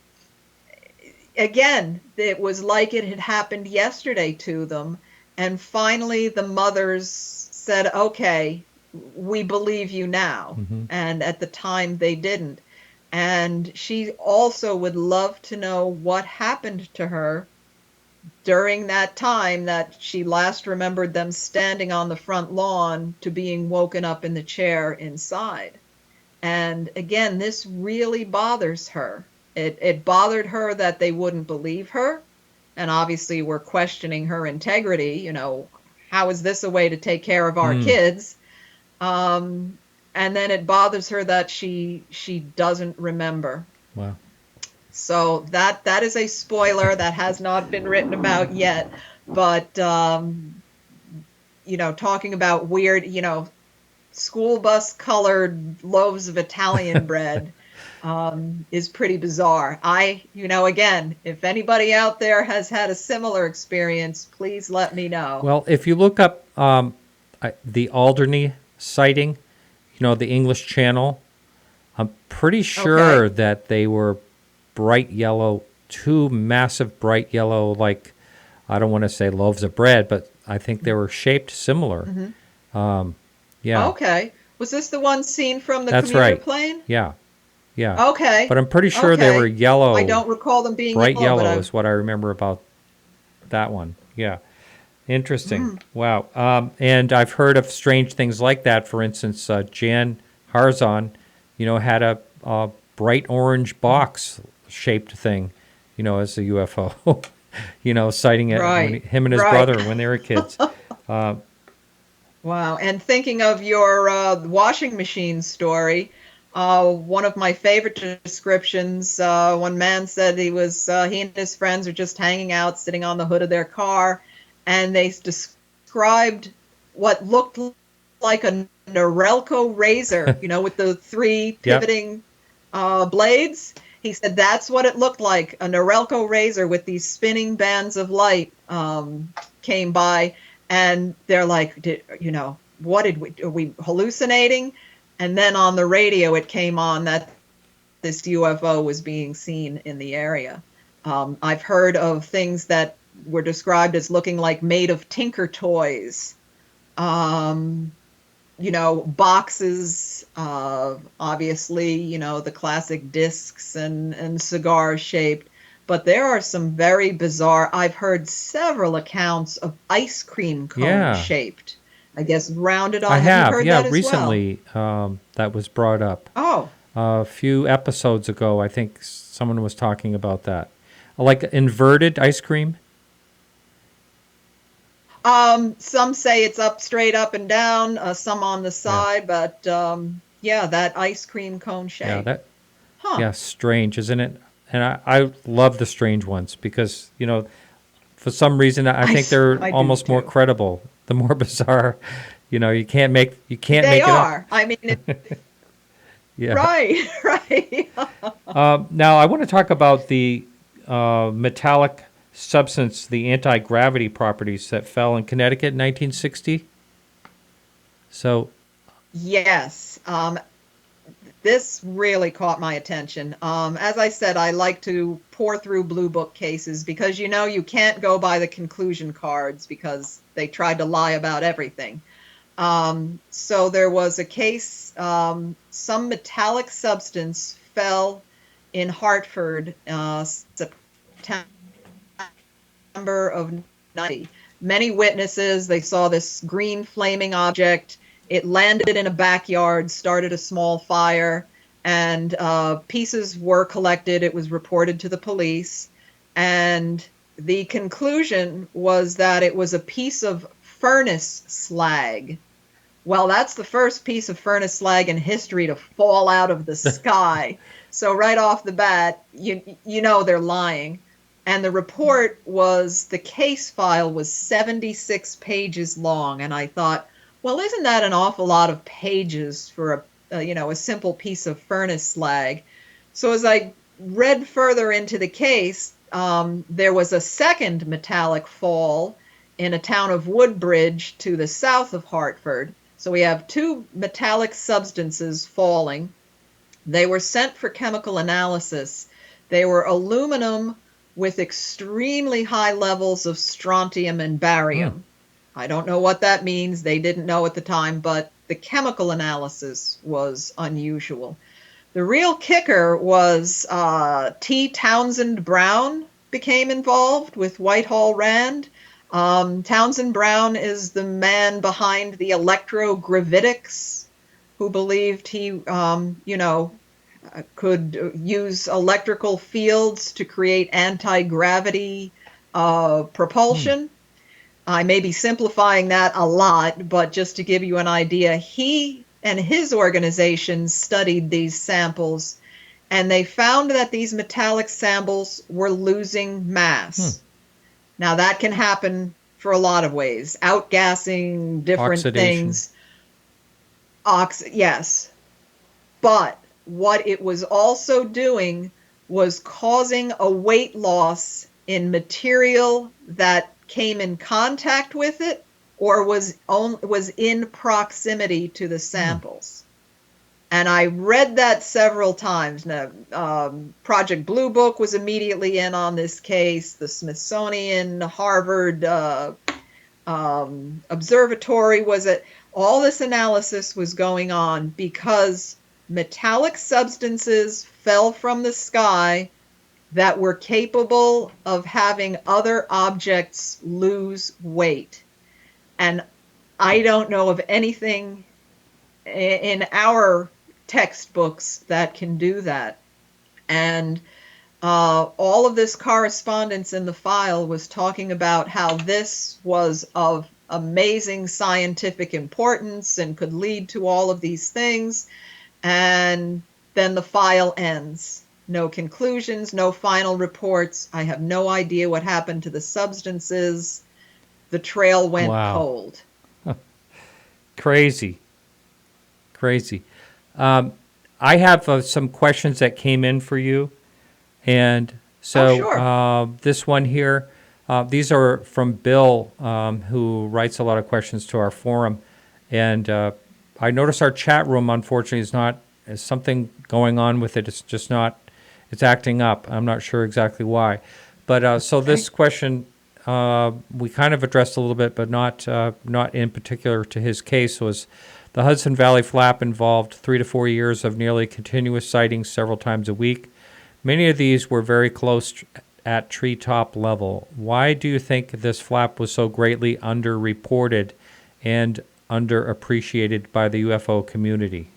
H: again, it was like it had happened yesterday to them. And finally, the mothers said, "Okay, we believe you now." And at the time, they didn't. And she also would love to know what happened to her during that time that she last remembered them standing on the front lawn to being woken up in the chair inside. And again, this really bothers her. It bothered her that they wouldn't believe her. And obviously we're questioning her integrity. How is this a way to take care of our kids? And then it bothers her that she doesn't remember.
F: Wow.
H: So that is a spoiler that has not been written about yet. But, talking about weird, school bus colored loaves of Italian bread is pretty bizarre. Again, if anybody out there has had a similar experience, please let me know.
F: Well, if you look up the Alderney sighting, the English Channel, I'm pretty sure that they were bright yellow, two massive bright yellow, like, I don't want to say loaves of bread, but I think they were shaped similar. Yeah.
H: Okay. Was this the one seen from the
F: That's
H: commuter
F: right.
H: plane?
F: Yeah. Yeah.
H: Okay.
F: But I'm pretty sure they were yellow.
H: I don't recall them being
F: bright
H: yellow.
F: Yellow is what I remember about that one. Yeah. Interesting. Wow. And I've heard of strange things like that. For instance, Jan Harzan, had a bright orange box-shaped thing, as a UFO, sighting it, him and his brother when they were kids.
H: Wow. And thinking of your washing machine story, one of my favorite descriptions, one man said he and his friends are just hanging out, sitting on the hood of their car, and they described what looked like a Norelco razor, with the three pivoting blades. He said that's what it looked like, a Norelco razor with these spinning bands of light came by, and they're like, are we hallucinating? And then on the radio it came on that this UFO was being seen in the area. I've heard of things that were described as looking like made of Tinker toys. boxes, obviously, the classic discs and cigar shaped. But there are some very bizarre, I've heard several accounts of ice cream cone
F: Yeah.
H: shaped. I guess rounded on.
F: I
H: Have you
F: have,
H: heard
F: yeah,
H: that as
F: recently that was brought up.
H: well?
F: A few episodes ago, I think someone was talking about that. Like inverted ice cream?
H: Some say it's up, straight up and down, some on the side, but yeah, that ice cream cone shape.
F: Yeah, yeah, strange, isn't it? And I love the strange ones because, for some reason I think they're
H: I do
F: almost more
H: too.
F: credible. The more bizarre, you can't make
H: They
F: it up.
H: are. I mean,
F: Yeah.
H: right, right.
F: Now I want to talk about the metallic substance, the anti-gravity properties that fell in Connecticut in 1960. So,
H: Yes. This really caught my attention. As I said, I like to pour through Blue Book cases because you can't go by the conclusion cards because they tried to lie about everything. So there was a case, some metallic substance fell in Hartford, September of 90. Many witnesses, they saw this green flaming object. It landed in a backyard, started a small fire, and pieces were collected. It was reported to the police. And the conclusion was that it was a piece of furnace slag. Well, that's the first piece of furnace slag in history to fall out of the sky. So right off the bat, you know they're lying. And the report was, the case file was 76 pages long. And I thought, well, isn't that an awful lot of pages for a simple piece of furnace slag? So as I read further into the case, there was a second metallic fall in a town of Woodbridge to the south of Hartford. So we have two metallic substances falling. They were sent for chemical analysis. They were aluminum with extremely high levels of strontium and barium. I don't know what that means. They didn't know at the time, but the chemical analysis was unusual. The real kicker was T. Townsend Brown became involved with Whitehall Rand. Townsend Brown is the man behind the electrogravitics, who believed he, could use electrical fields to create anti-gravity propulsion. I may be simplifying that a lot, but just to give you an idea, he and his organization studied these samples, and they found that these metallic samples were losing mass. Now, that can happen for a lot of ways. Outgassing, different
F: Oxidation.
H: things. Yes. But what it was also doing was causing a weight loss in material that came in contact with it or was in proximity to the samples. And I read that several times. Now, Project Blue Book was immediately in on this case. The Smithsonian, Harvard Observatory was at. All this analysis was going on because metallic substances fell from the sky that were capable of having other objects lose weight. And I don't know of anything in our textbooks that can do that. And all of this correspondence in the file was talking about how this was of amazing scientific importance and could lead to all of these things. And then the file ends. No conclusions, no final reports. I have no idea what happened to the substances. The trail went cold.
F: Crazy. I have some questions that came in for you. And so
H: sure.
F: This one here, these are from Bill, who writes a lot of questions to our forum. And I notice our chat room, unfortunately, is something going on with it. It's just not, it's acting up. I'm not sure exactly why. But so this question, we kind of addressed a little bit, but not in particular to his case, was The Hudson Valley flap involved 3 to 4 years of nearly continuous sightings several times a week. Many of these were very close at treetop level. Why do you think this flap was so greatly underreported and underappreciated by the UFO community?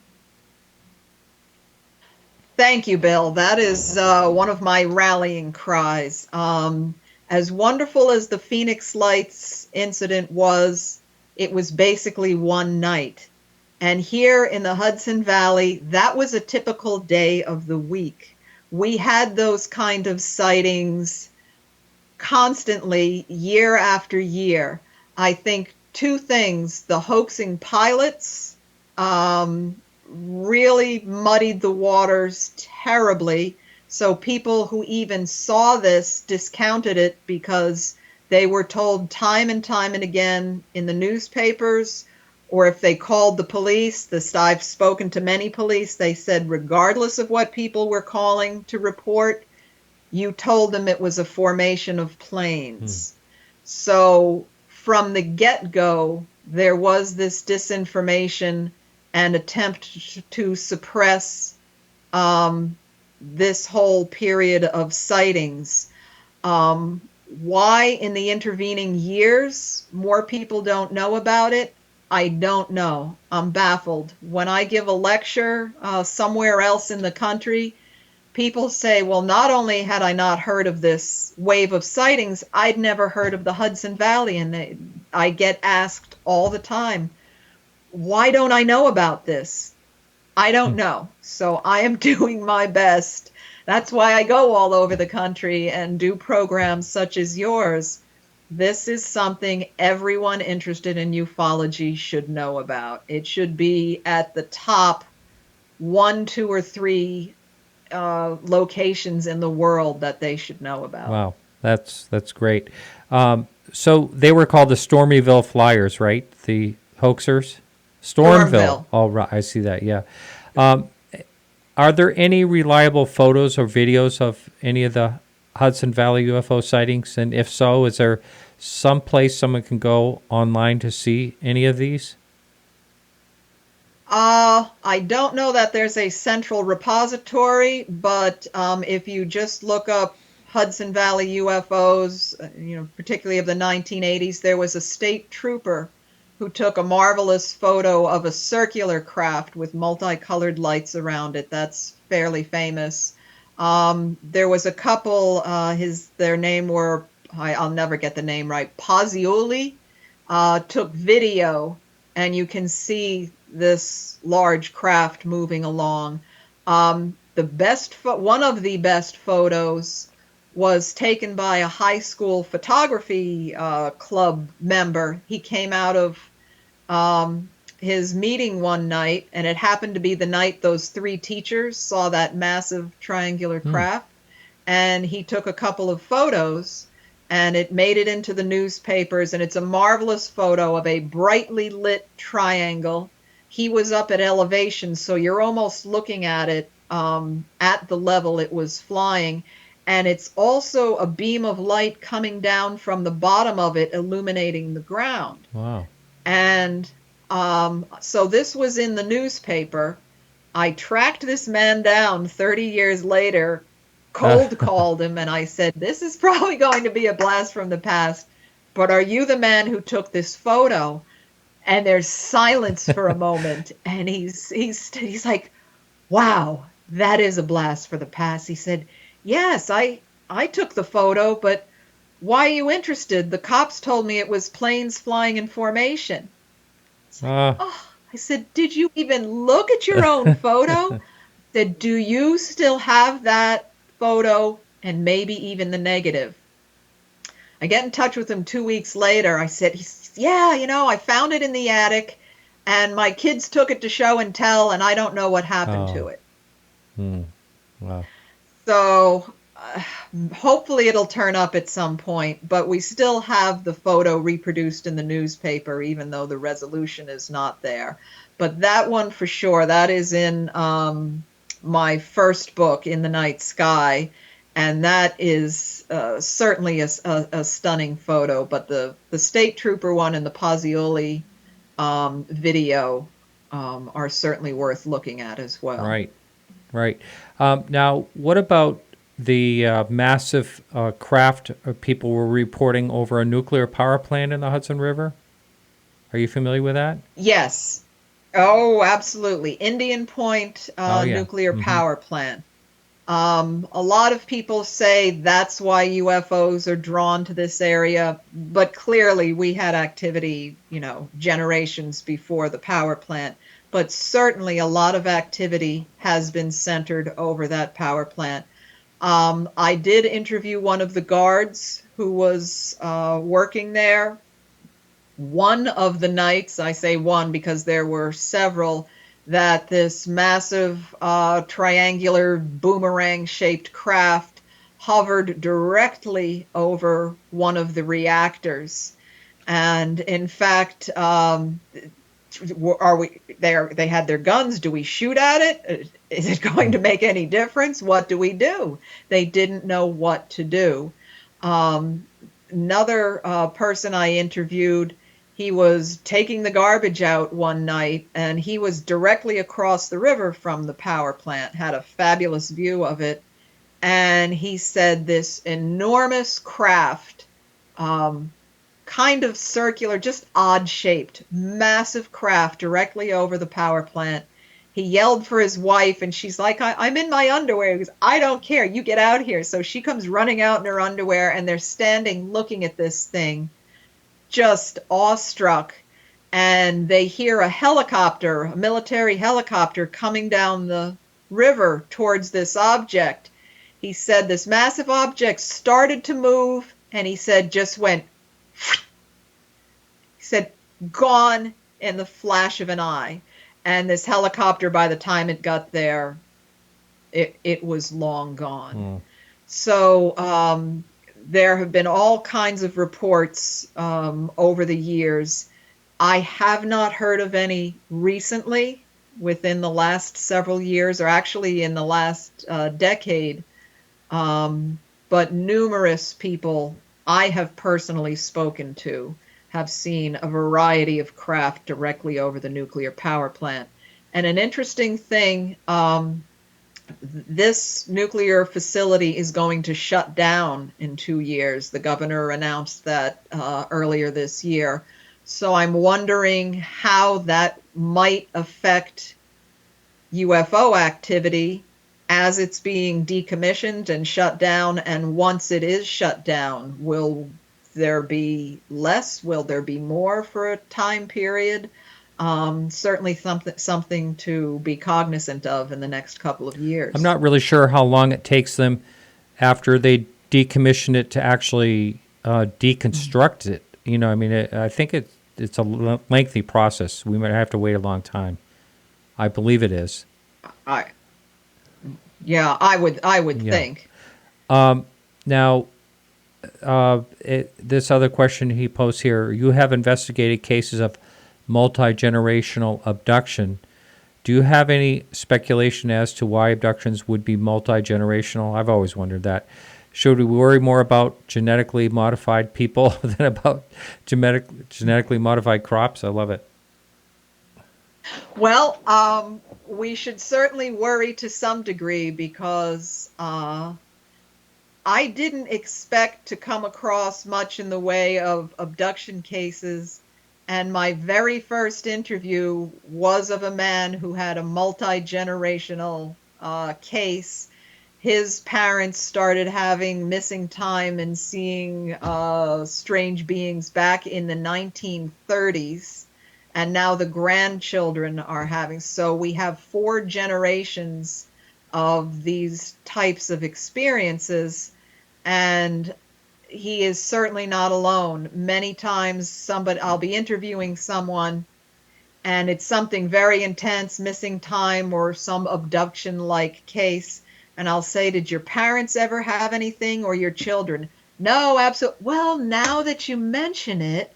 H: Thank you, Bill. That is one of my rallying cries. As wonderful as the Phoenix Lights incident was, it was basically one night. And here in the Hudson Valley, that was a typical day of the week. We had those kind of sightings constantly, year after year. I think two things: the hoaxing pilots really muddied the waters terribly. So people who even saw this discounted it because they were told time and time and again in the newspapers, or if they called the police, I've spoken to many police, they said regardless of what people were calling to report, you told them it was a formation of planes. So from the get-go, there was this disinformation and attempt to suppress this whole period of sightings. Why in the intervening years more people don't know about it, I don't know. I'm baffled. When I give a lecture somewhere else in the country, people say, well, not only had I not heard of this wave of sightings, I'd never heard of the Hudson Valley. And I get asked all the time, why don't I know about this? I don't know. So I am doing my best. That's why I go all over the country and do programs such as yours. This is something everyone interested in ufology should know about. It should be at the top 1, 2, or 3 locations in the world that they should know about.
F: Wow, that's great. So they were called the Stormyville Flyers, right? The hoaxers? Stormville. Oh, right. I see that, yeah. Are there any reliable photos or videos of any of the Hudson Valley UFO sightings? And if so, is there some place someone can go online to see any of these?
H: I don't know that there's a central repository, but if you just look up Hudson Valley UFOs, particularly of the 1980s, there was a state trooper who took a marvelous photo of a circular craft with multicolored lights around it. That's fairly famous. There was a couple, their name were, I'll never get the name right, Pozzioli, took video, and you can see this large craft moving along. One of the best photos was taken by a high school photography club member. He came out of his meeting one night, and it happened to be the night those 3 teachers saw that massive triangular craft, and he took a couple of photos, and it made it into the newspapers, and it's a marvelous photo of a brightly lit triangle. He was up at elevation, so you're almost looking at it at the level it was flying. And it's also a beam of light coming down from the bottom of it, illuminating the ground.
F: Wow.
H: And so this was in the newspaper. I tracked this man down 30 years later, cold called him, and I said, this is probably going to be a blast from the past, but are you the man who took this photo? And there's silence for a moment, and he's like, wow, that is a blast for the past. He said, yes, I took the photo, but why are you interested? The cops told me it was planes flying in formation. I said, did you even look at your own photo? I said, do you still have that photo and maybe even the negative? I get in touch with him 2 weeks later. I said, yeah, I found it in the attic, and my kids took it to show and tell, and I don't know what happened to it.
F: Wow.
H: So hopefully it'll turn up at some point, but we still have the photo reproduced in the newspaper, even though the resolution is not there. But that one for sure, that is in my first book, In the Night Sky, and that is certainly a stunning photo. But the state trooper one and the Pozzioli video are certainly worth looking at as well.
F: Right, right. Now, what about the massive craft people were reporting over a nuclear power plant in the Hudson River? Are you familiar with that?
H: Yes. Oh, absolutely. Indian Point
F: Yeah.
H: nuclear power plant. A lot of people say that's why UFOs are drawn to this area, but clearly we had activity, generations before the power plant. But certainly a lot of activity has been centered over that power plant. I did interview one of the guards who was working there. One of the nights, I say one because there were several, that this massive triangular boomerang-shaped craft hovered directly over one of the reactors. And in fact, they had their guns. Do we shoot at it? Is it going to make any difference? What do we do? They didn't know what to do. Another person I interviewed, he was taking the garbage out one night, and he was directly across the river from the power plant, had a fabulous view of it. And he said this enormous craft, kind of circular, just odd-shaped, massive craft directly over the power plant. He yelled for his wife, and she's like, I'm in my underwear. He goes, I don't care. You get out here. So she comes running out in her underwear, and they're standing looking at this thing, just awestruck. And they hear a helicopter, a military helicopter, coming down the river towards this object. He said this massive object started to move, and he said just went, he said, gone in the flash of an eye. And this helicopter, by the time it got there, it was long gone. So there have been all kinds of reports over the years. I have not heard of any recently within the last several years, or actually in the last decade. But numerous people I have personally spoken to have seen a variety of craft directly over the nuclear power plant. And an interesting thing, this nuclear facility is going to shut down in 2 years. The governor announced that earlier this year. So I'm wondering how that might affect UFO activity as it's being decommissioned and shut down. And once it is shut down, will there be less? Will there be more for a time period? Certainly something to be cognizant of in the next couple of years.
F: I'm not really sure how long it takes them after they decommission it to actually deconstruct it. I think it's a lengthy process. We might have to wait a long time. I believe it is.
H: I would think.
F: Now, this other question he posed here, you have investigated cases of multi-generational abduction. Do you have any speculation as to why abductions would be multi-generational? I've always wondered that. Should we worry more about genetically modified people than about genetically modified crops? I love it.
H: Well, we should certainly worry to some degree because I didn't expect to come across much in the way of abduction cases, and my very first interview was of a man who had a multi-generational case. His parents started having missing time and seeing strange beings back in the 1930s, and now the grandchildren are having. So we have 4 generations of these types of experiences, and he is certainly not alone. Many times I'll be interviewing someone and it's something very intense, missing time or some abduction-like case, and I'll say, did your parents ever have anything, or your children? No, absolutely. Well, now that you mention it,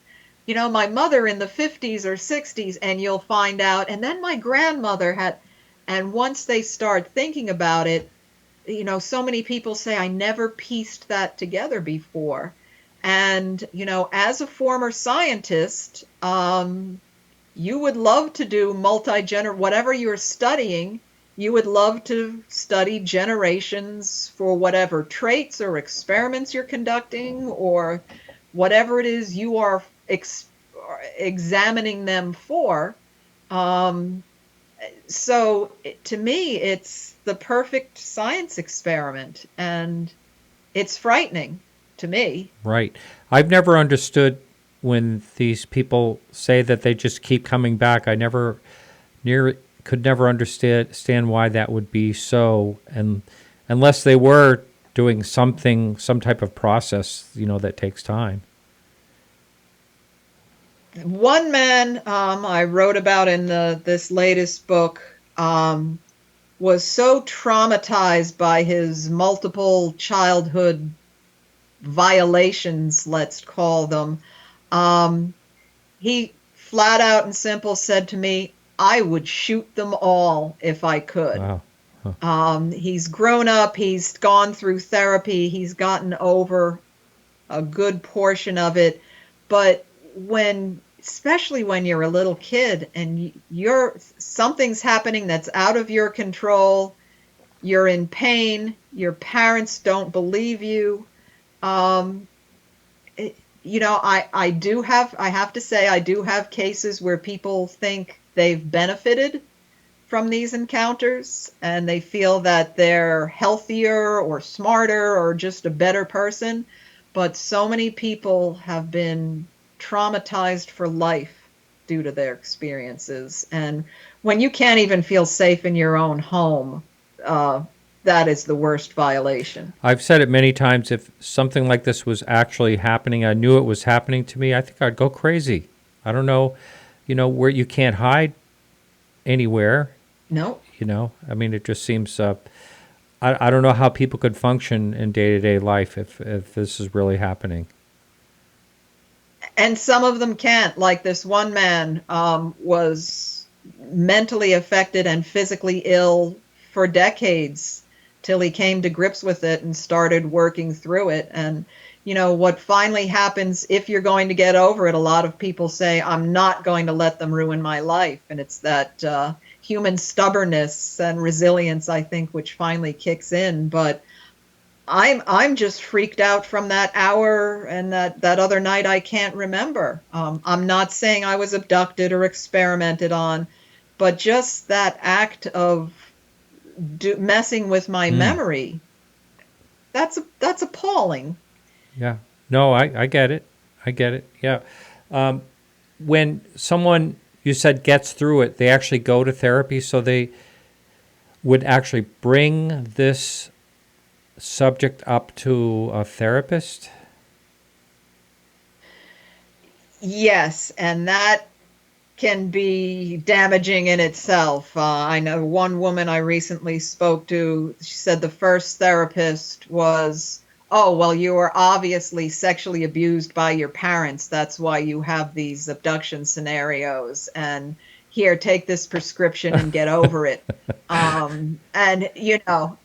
H: my mother in the 50s or 60s, and you'll find out, and then my grandmother had, and once they start thinking about it, so many people say, I never pieced that together before. And, as a former scientist, you would love to do whatever you're studying, you would love to study generations for whatever traits or experiments you're conducting or whatever it is you are examining them for. So to me, it's the perfect science experiment, and it's frightening to me.
F: Right. I've never understood when these people say that they just keep coming back. I could never understand why that would be so, and unless they were doing some type of process, that takes time.
H: One man I wrote about in this latest book was so traumatized by his multiple childhood violations, let's call them. He flat out and simple said to me, I would shoot them all if I could.
F: Wow. Huh.
H: He's grown up, he's gone through therapy, he's gotten over a good portion of it, but especially when you're a little kid and something's happening that's out of your control, you're in pain, your parents don't believe you. I have to say, I do have cases where people think they've benefited from these encounters and they feel that they're healthier or smarter or just a better person. But so many people have been traumatized for life due to their experiences. And when you can't even feel safe in your own home, that is the worst violation.
F: I've said it many times, if something like this was actually happening, I knew it was happening to me, I think I'd go crazy. I don't know, where you can't hide anywhere.
H: No.
F: It just seems, I don't know how people could function in day-to-day life if this is really happening.
H: And some of them can't. Like this one man was mentally affected and physically ill for decades till he came to grips with it and started working through it. And, what finally happens if you're going to get over it, a lot of people say, I'm not going to let them ruin my life. And it's that human stubbornness and resilience, I think, which finally kicks in. But I'm just freaked out from that hour and that other night I can't remember. I'm not saying I was abducted or experimented on, but just that act of messing with my memory, that's appalling.
F: Yeah. No, I get it. Yeah. When someone, you said, gets through it, they actually go to therapy, so they would actually bring this subject up to a therapist?
H: Yes, and that can be damaging in itself. I know one woman I recently spoke to, she said the first therapist was, oh, well, you were obviously sexually abused by your parents. That's why you have these abduction scenarios. And here, take this prescription and get over it. And,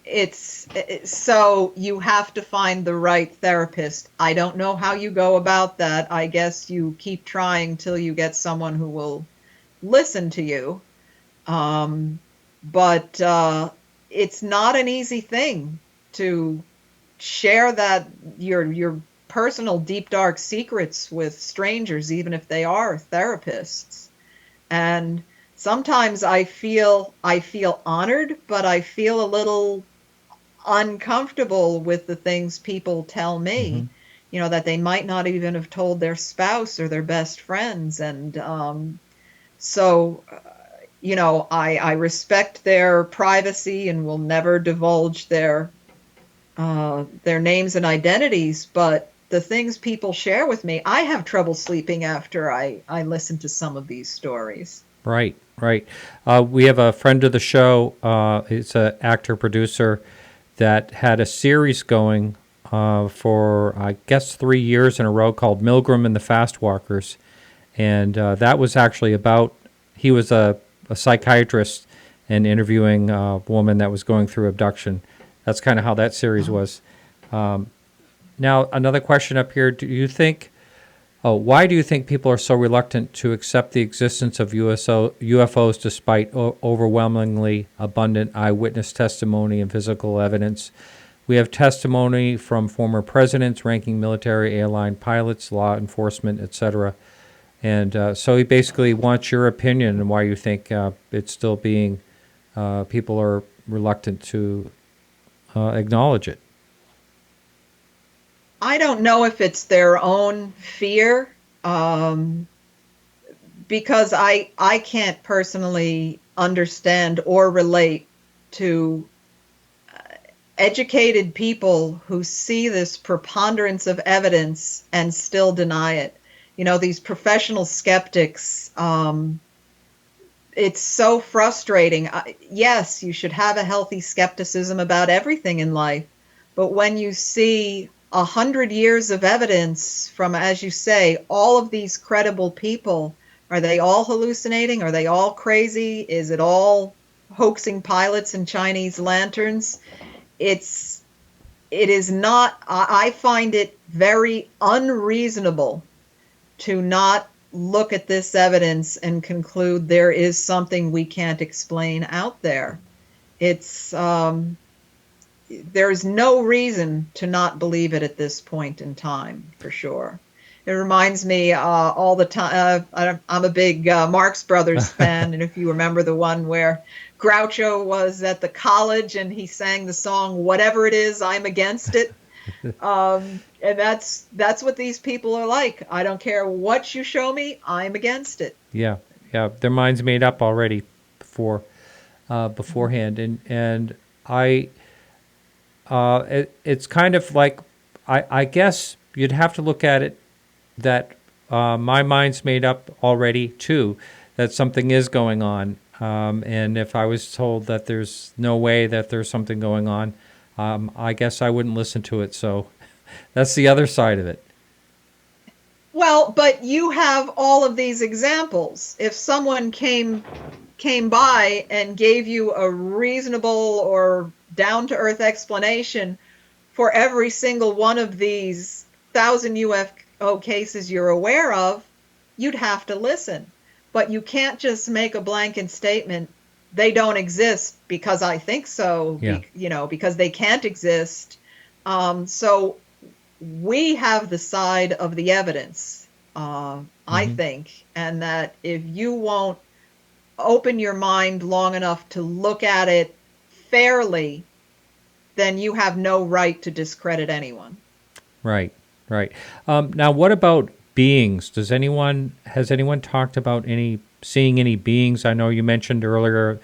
H: it's so you have to find the right therapist. I don't know how you go about that. I guess you keep trying till you get someone who will listen to you. But it's not an easy thing to share that your personal deep dark secrets with strangers, even if they are therapists. And sometimes I feel honored, but I feel a little uncomfortable with the things people tell me, that they might not even have told their spouse or their best friends. And I respect their privacy and will never divulge their names and identities, but the things people share with me, I have trouble sleeping after I listen to some of these stories.
F: Right. We have a friend of the show, it's an actor-producer that had a series going for, I guess, 3 years in a row called Milgram and the Fast Walkers. And that was actually about, he was a psychiatrist and interviewing a woman that was going through abduction. That's kind of how that series was. Now, another question up here. Do you think Why do you think people are so reluctant to accept the existence of UFOs despite overwhelmingly abundant eyewitness testimony and physical evidence? We have testimony from former presidents, ranking military, airline pilots, law enforcement, etc. And so he basically wants your opinion on why you think it's still being, people are reluctant to acknowledge it.
H: I don't know if it's their own fear, because I can't personally understand or relate to educated people who see this preponderance of evidence and still deny it. You know, these professional skeptics, it's so frustrating. Yes, you should have a healthy skepticism about everything in life, but when you see 100 years of evidence from, as you say, all of these credible people, are they all hallucinating? Are they all crazy? Is it all hoaxing pilots and Chinese lanterns? It is not. I find it very unreasonable to not look at this evidence and conclude there is something we can't explain out there. There's no reason to not believe it at this point in time, for sure. It reminds me all the time, I'm a big Marx Brothers fan, and if you remember the one where Groucho was at the college and he sang the song, "Whatever it is, I'm against it." And that's what these people are like. I don't care what you show me, I'm against it.
F: Yeah, their mind's made up already beforehand, and it's kind of like, I guess you'd have to look at it that my mind's made up already too, that something is going on. And if I was told that there's no way that there's something going on, I guess I wouldn't listen to it. So that's the other side of it.
H: Well, but you have all of these examples. If someone came by and gave you a reasonable or down-to-earth explanation for every single one of these 1,000 UFO cases you're aware of, you'd have to listen. But you can't just make a blanket statement, they don't exist because I think so, because they can't exist. So we have the side of the evidence, I think, and that if you won't open your mind long enough to look at it fairly, then you have no right to discredit anyone. Right.
F: Now, what about beings? Has anyone talked about seeing any beings? I know you mentioned earlier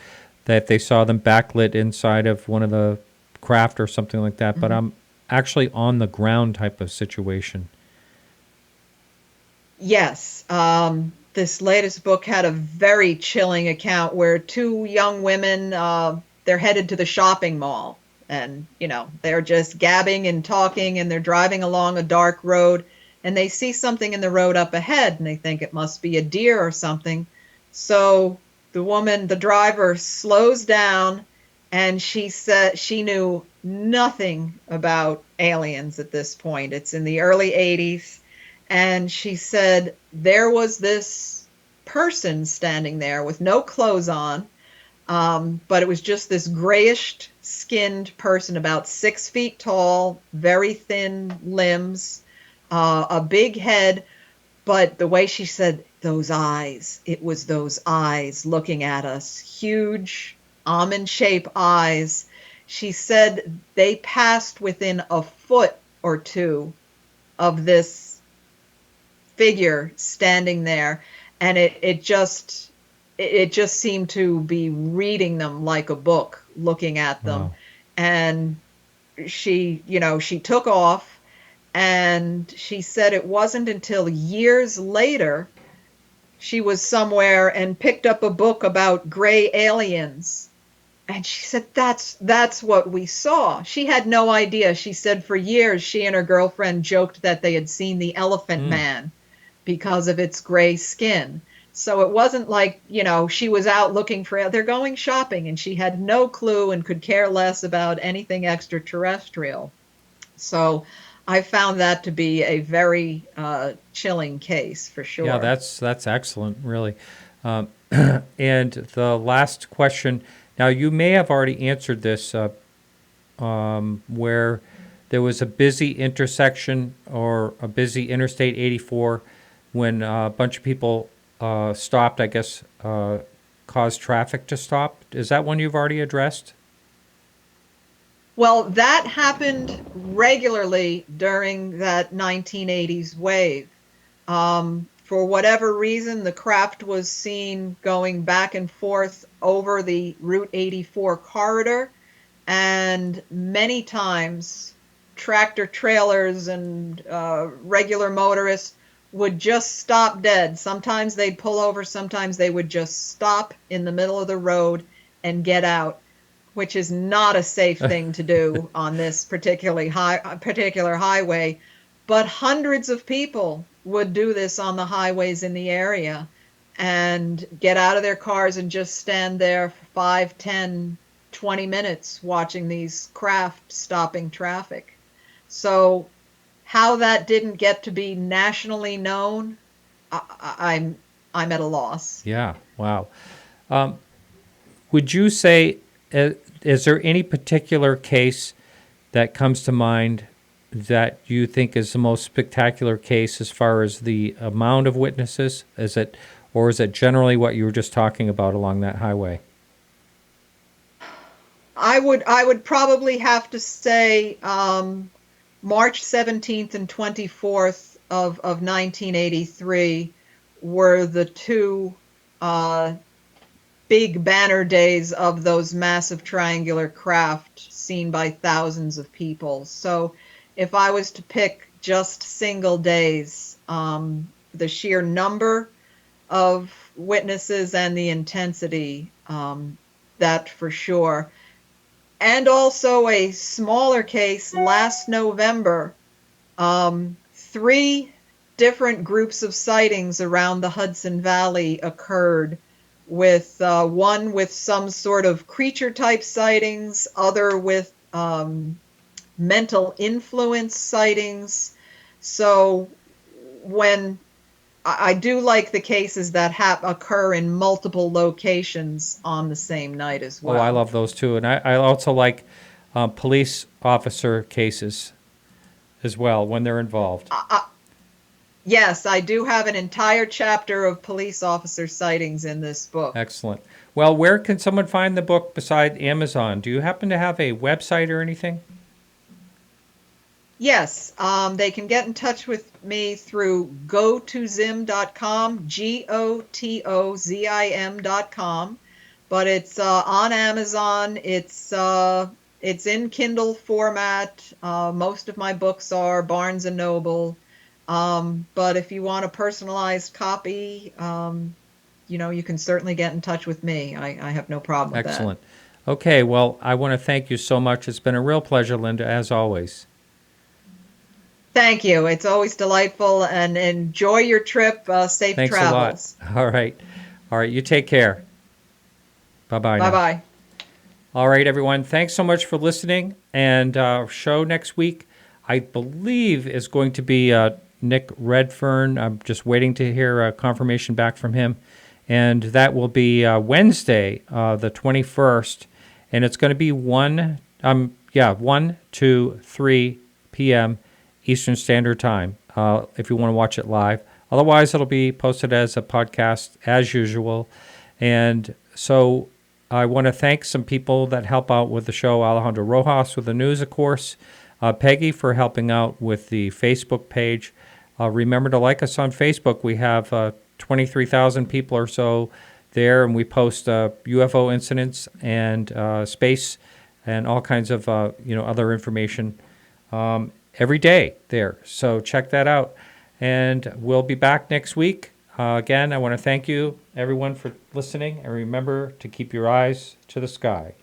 F: that they saw them backlit inside of one of the craft or something like that, but I'm actually on the ground type of situation.
H: Yes. This latest book had a very chilling account where two young women, they're headed to the shopping mall, and, they're just gabbing and talking, and they're driving along a dark road, and they see something in the road up ahead, and they think it must be a deer or something. So the driver slows down, and she said she knew nothing about aliens at this point. It's in the early 80s. And she said there was this person standing there with no clothes on, but it was just this grayish-skinned person, about 6 feet tall, very thin limbs, a big head. But the way she said, those eyes, it was those eyes looking at us, huge almond-shaped eyes. She said they passed within a foot or two of this figure standing there, and it just seemed to be reading them like a book, looking at them. Wow. And she took off, and she said it wasn't until years later she was somewhere and picked up a book about gray aliens, and she said that's what we saw. She had no idea. She said for years she and her girlfriend joked that they had seen the Elephant Man because of its gray skin. So it wasn't like, she was out looking for, they're going shopping, and she had no clue and could care less about anything extraterrestrial. So I found that to be a very chilling case for sure.
F: Yeah, that's excellent, really. And the last question. Now, you may have already answered this, where there was a busy intersection or a busy Interstate 84 when a bunch of people stopped, I guess, caused traffic to stop. Is that one you've already addressed?
H: Well, that happened regularly during that 1980s wave. For whatever reason, the craft was seen going back and forth over the Route 84 corridor, and many times tractor trailers and regular motorists would just stop dead. Sometimes they'd pull over, sometimes they would just stop in the middle of the road and get out, which is not a safe thing to do on this particular highway. But hundreds of people would do this on the highways in the area and get out of their cars and just stand there for 5, 10, 20 minutes watching these craft stopping traffic. So how that didn't get to be nationally known, I'm at a loss.
F: Yeah, wow. Would you say, is there any particular case that comes to mind that you think is the most spectacular case as far as the amount of witnesses? Or is it generally what you were just talking about along that highway?
H: I would probably have to say March 17th and 24th of 1983 were the two big banner days of those massive triangular craft seen by thousands of people. So if I was to pick just single days, the sheer number of witnesses and the intensity, that for sure. And also a smaller case last November, 3 different groups of sightings around the Hudson Valley occurred, with one with some sort of creature type sightings, other with mental influence sightings. So when I do like the cases that occur in multiple locations on the same night as well.
F: Oh, I love those too. And I also like police officer cases as well when they're involved.
H: Yes, I do have an entire chapter of police officer sightings in this book.
F: Excellent. Well, where can someone find the book beside Amazon? Do you happen to have a website or anything?
H: Yes, they can get in touch with me through gotozim.com, GOTOZIM.com, but it's on Amazon. It's in Kindle format. Most of my books are Barnes & Noble. But if you want a personalized copy, you can certainly get in touch with me. I have no problem with that.
F: Excellent. Okay, well, I want to thank you so much. It's been a real pleasure, Linda, as always.
H: Thank you. It's always delightful, and enjoy your trip. Safe
F: Thanks
H: travels.
F: a lot. All right. You take care. Bye-bye.
H: Bye-bye.
F: All right, everyone. Thanks so much for listening. And our show next week, I believe, is going to be Nick Redfern. I'm just waiting to hear a confirmation back from him. And that will be Wednesday, the 21st. And it's going to be 1 to 3 p.m. Eastern Standard Time, if you want to watch it live. Otherwise, it'll be posted as a podcast as usual. And so I want to thank some people that help out with the show. Alejandro Rojas with the news, of course. Peggy for helping out with the Facebook page. Remember to like us on Facebook. We have 23,000 people or so there, and we post UFO incidents and space and all kinds of other information every day there. So check that out. And we'll be back next week. Again, I want to thank you, everyone, for listening. And remember to keep your eyes to the sky.